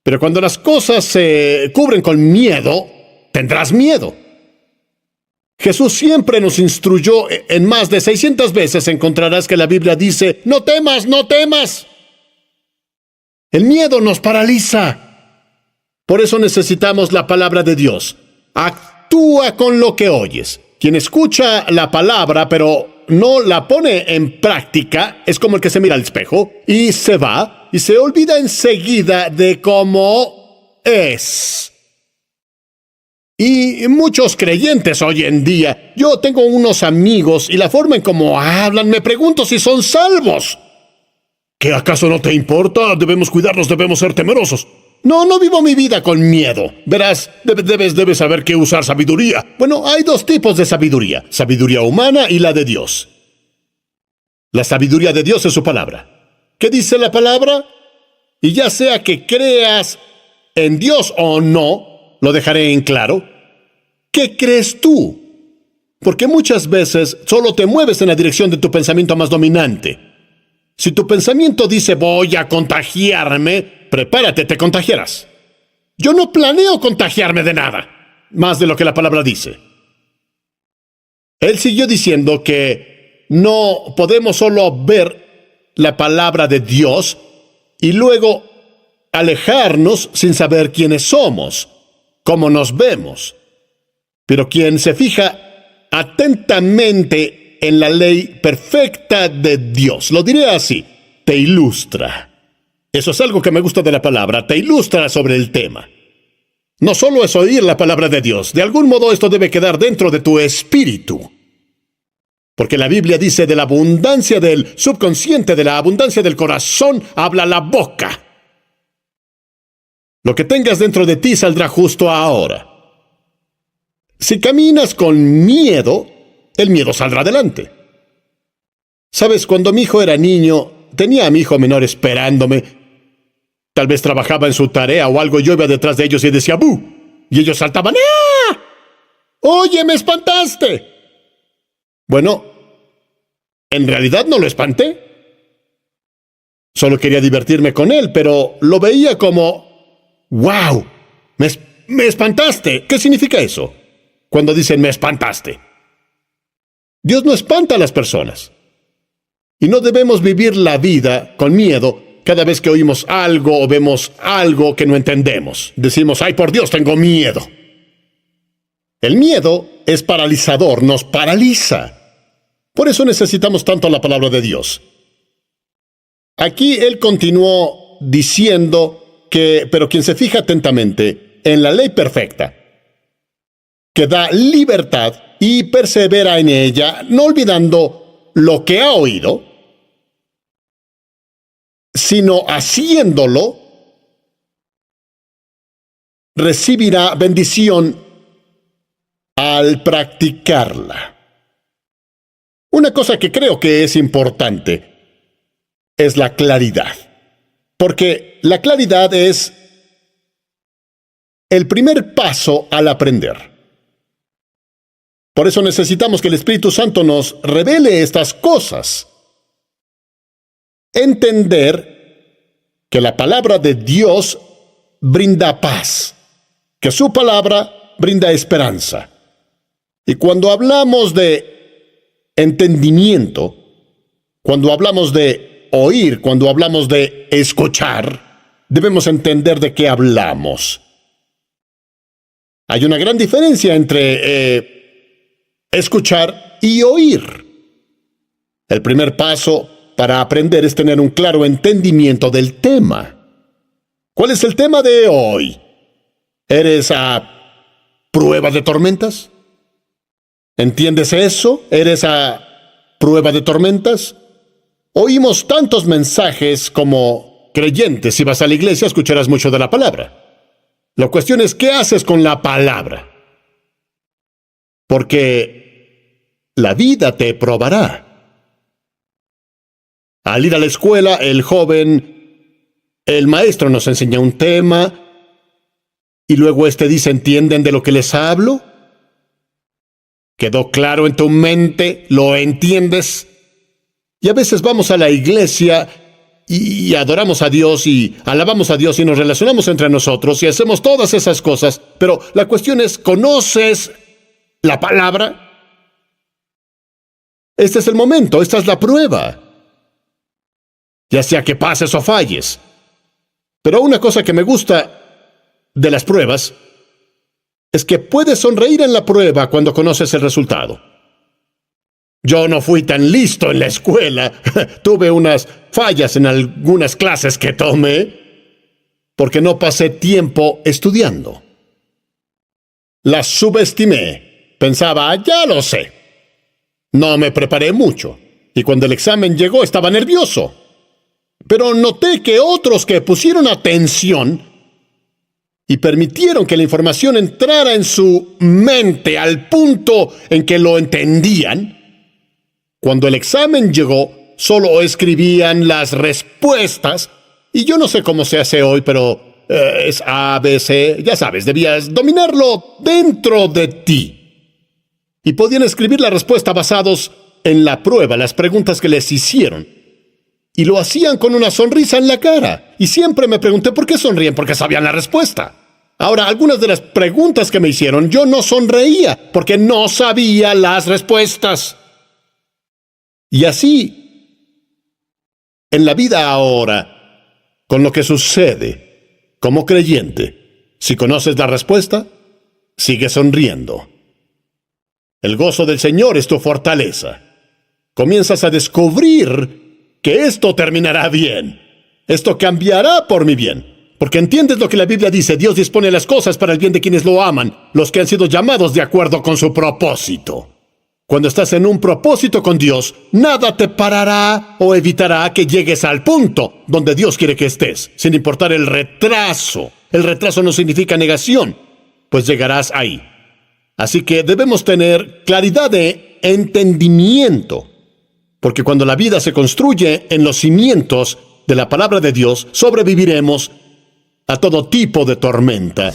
pero cuando las cosas se cubren con miedo, tendrás miedo. Jesús siempre nos instruyó, en más de 600 veces encontrarás que la Biblia dice, no temas, no temas. El miedo nos paraliza. Por eso necesitamos la palabra de Dios. Actúa con lo que oyes. Quien escucha la palabra pero no la pone en práctica es como el que se mira al espejo y se va y se olvida enseguida de cómo es. Y muchos creyentes hoy en día, yo tengo unos amigos y la forma en cómo hablan, me pregunto si son salvos. ¿Qué acaso no te importa? Debemos cuidarnos, debemos ser temerosos. No vivo mi vida con miedo. Verás, debes saber que usar sabiduría. Bueno, hay dos tipos de sabiduría. Sabiduría humana y la de Dios. La sabiduría de Dios es su palabra. ¿Qué dice la palabra? Y ya sea que creas en Dios o no, lo dejaré en claro. ¿Qué crees tú? Porque muchas veces solo te mueves en la dirección de tu pensamiento más dominante. Si tu pensamiento dice voy a contagiarme, prepárate, te contagiarás. Yo no planeo contagiarme de nada, más de lo que la palabra dice. Él siguió diciendo que no podemos solo ver la palabra de Dios y luego alejarnos sin saber quiénes somos, cómo nos vemos. Pero quien se fija atentamente en la ley perfecta de Dios, lo diré así, te ilustra. Eso es algo que me gusta de la palabra, te ilustra sobre el tema. No solo es oír la palabra de Dios, de algún modo esto debe quedar dentro de tu espíritu. Porque la Biblia dice de la abundancia del subconsciente, de la abundancia del corazón, habla la boca. Lo que tengas dentro de ti saldrá justo ahora. Si caminas con miedo, el miedo saldrá adelante. Sabes, cuando mi hijo era niño, tenía a mi hijo menor esperándome. Tal vez trabajaba en su tarea o algo, yo iba detrás de ellos y decía ¡bu! Y ellos saltaban ¡ah! ¡Oye, me espantaste! Bueno, en realidad no lo espanté. Solo quería divertirme con él, pero lo veía como ¡wow! Me espantaste. ¿Qué significa eso? Cuando dicen me espantaste. Dios no espanta a las personas. Y no debemos vivir la vida con miedo cada vez que oímos algo o vemos algo que no entendemos. Decimos, ¡ay, por Dios, tengo miedo! El miedo es paralizador, nos paraliza. Por eso necesitamos tanto la palabra de Dios. Aquí él continuó diciendo pero quien se fija atentamente en la ley perfecta, que da libertad y persevera en ella, no olvidando lo que ha oído, sino haciéndolo, recibirá bendición al practicarla. Una cosa que creo que es importante es la claridad, porque la claridad es el primer paso al aprender. Por eso necesitamos que el Espíritu Santo nos revele estas cosas. Entender que la palabra de Dios brinda paz, que su palabra brinda esperanza. Y cuando hablamos de entendimiento, cuando hablamos de oír, cuando hablamos de escuchar, debemos entender de qué hablamos. Hay una gran diferencia entre escuchar y oír. El primer paso para aprender es tener un claro entendimiento del tema. ¿Cuál es el tema de hoy? ¿Eres a prueba de tormentas? ¿Entiendes eso? ¿Eres a prueba de tormentas? Oímos tantos mensajes como creyentes. Si vas a la iglesia, escucharás mucho de la palabra. La cuestión es, ¿qué haces con la palabra? Porque la vida te probará. Al ir a la escuela, el maestro nos enseña un tema y luego dice, ¿entienden de lo que les hablo? ¿Quedó claro en tu mente? ¿Lo entiendes? Y a veces vamos a la iglesia y adoramos a Dios y alabamos a Dios y nos relacionamos entre nosotros y hacemos todas esas cosas, pero la cuestión es, ¿conoces la palabra? Este es el momento, esta es la prueba. Ya sea que pases o falles. Pero una cosa que me gusta de las pruebas es que puedes sonreír en la prueba cuando conoces el resultado. Yo no fui tan listo en la escuela. Tuve unas fallas en algunas clases que tomé porque no pasé tiempo estudiando. Las subestimé. Pensaba, ya lo sé. No me preparé mucho. Y cuando el examen llegó estaba nervioso. Pero noté que otros que pusieron atención y permitieron que la información entrara en su mente al punto en que lo entendían, cuando el examen llegó, solo escribían las respuestas, y yo no sé cómo se hace hoy, pero es A, B, C, ya sabes, debías dominarlo dentro de ti. Y podían escribir la respuesta basados en la prueba, las preguntas que les hicieron. Y lo hacían con una sonrisa en la cara. Y siempre me pregunté por qué sonríen, porque sabían la respuesta. Ahora, algunas de las preguntas que me hicieron, yo no sonreía, porque no sabía las respuestas. Y así, en la vida ahora, con lo que sucede, como creyente, si conoces la respuesta, sigue sonriendo. El gozo del Señor es tu fortaleza. Comienzas a descubrir que esto terminará bien. Esto cambiará por mi bien. Porque entiendes lo que la Biblia dice: Dios dispone las cosas para el bien de quienes lo aman, los que han sido llamados de acuerdo con su propósito. Cuando estás en un propósito con Dios, nada te parará o evitará que llegues al punto donde Dios quiere que estés, sin importar el retraso. El retraso no significa negación, pues llegarás ahí. Así que debemos tener claridad de entendimiento, porque cuando la vida se construye en los cimientos de la palabra de Dios, sobreviviremos a todo tipo de tormenta.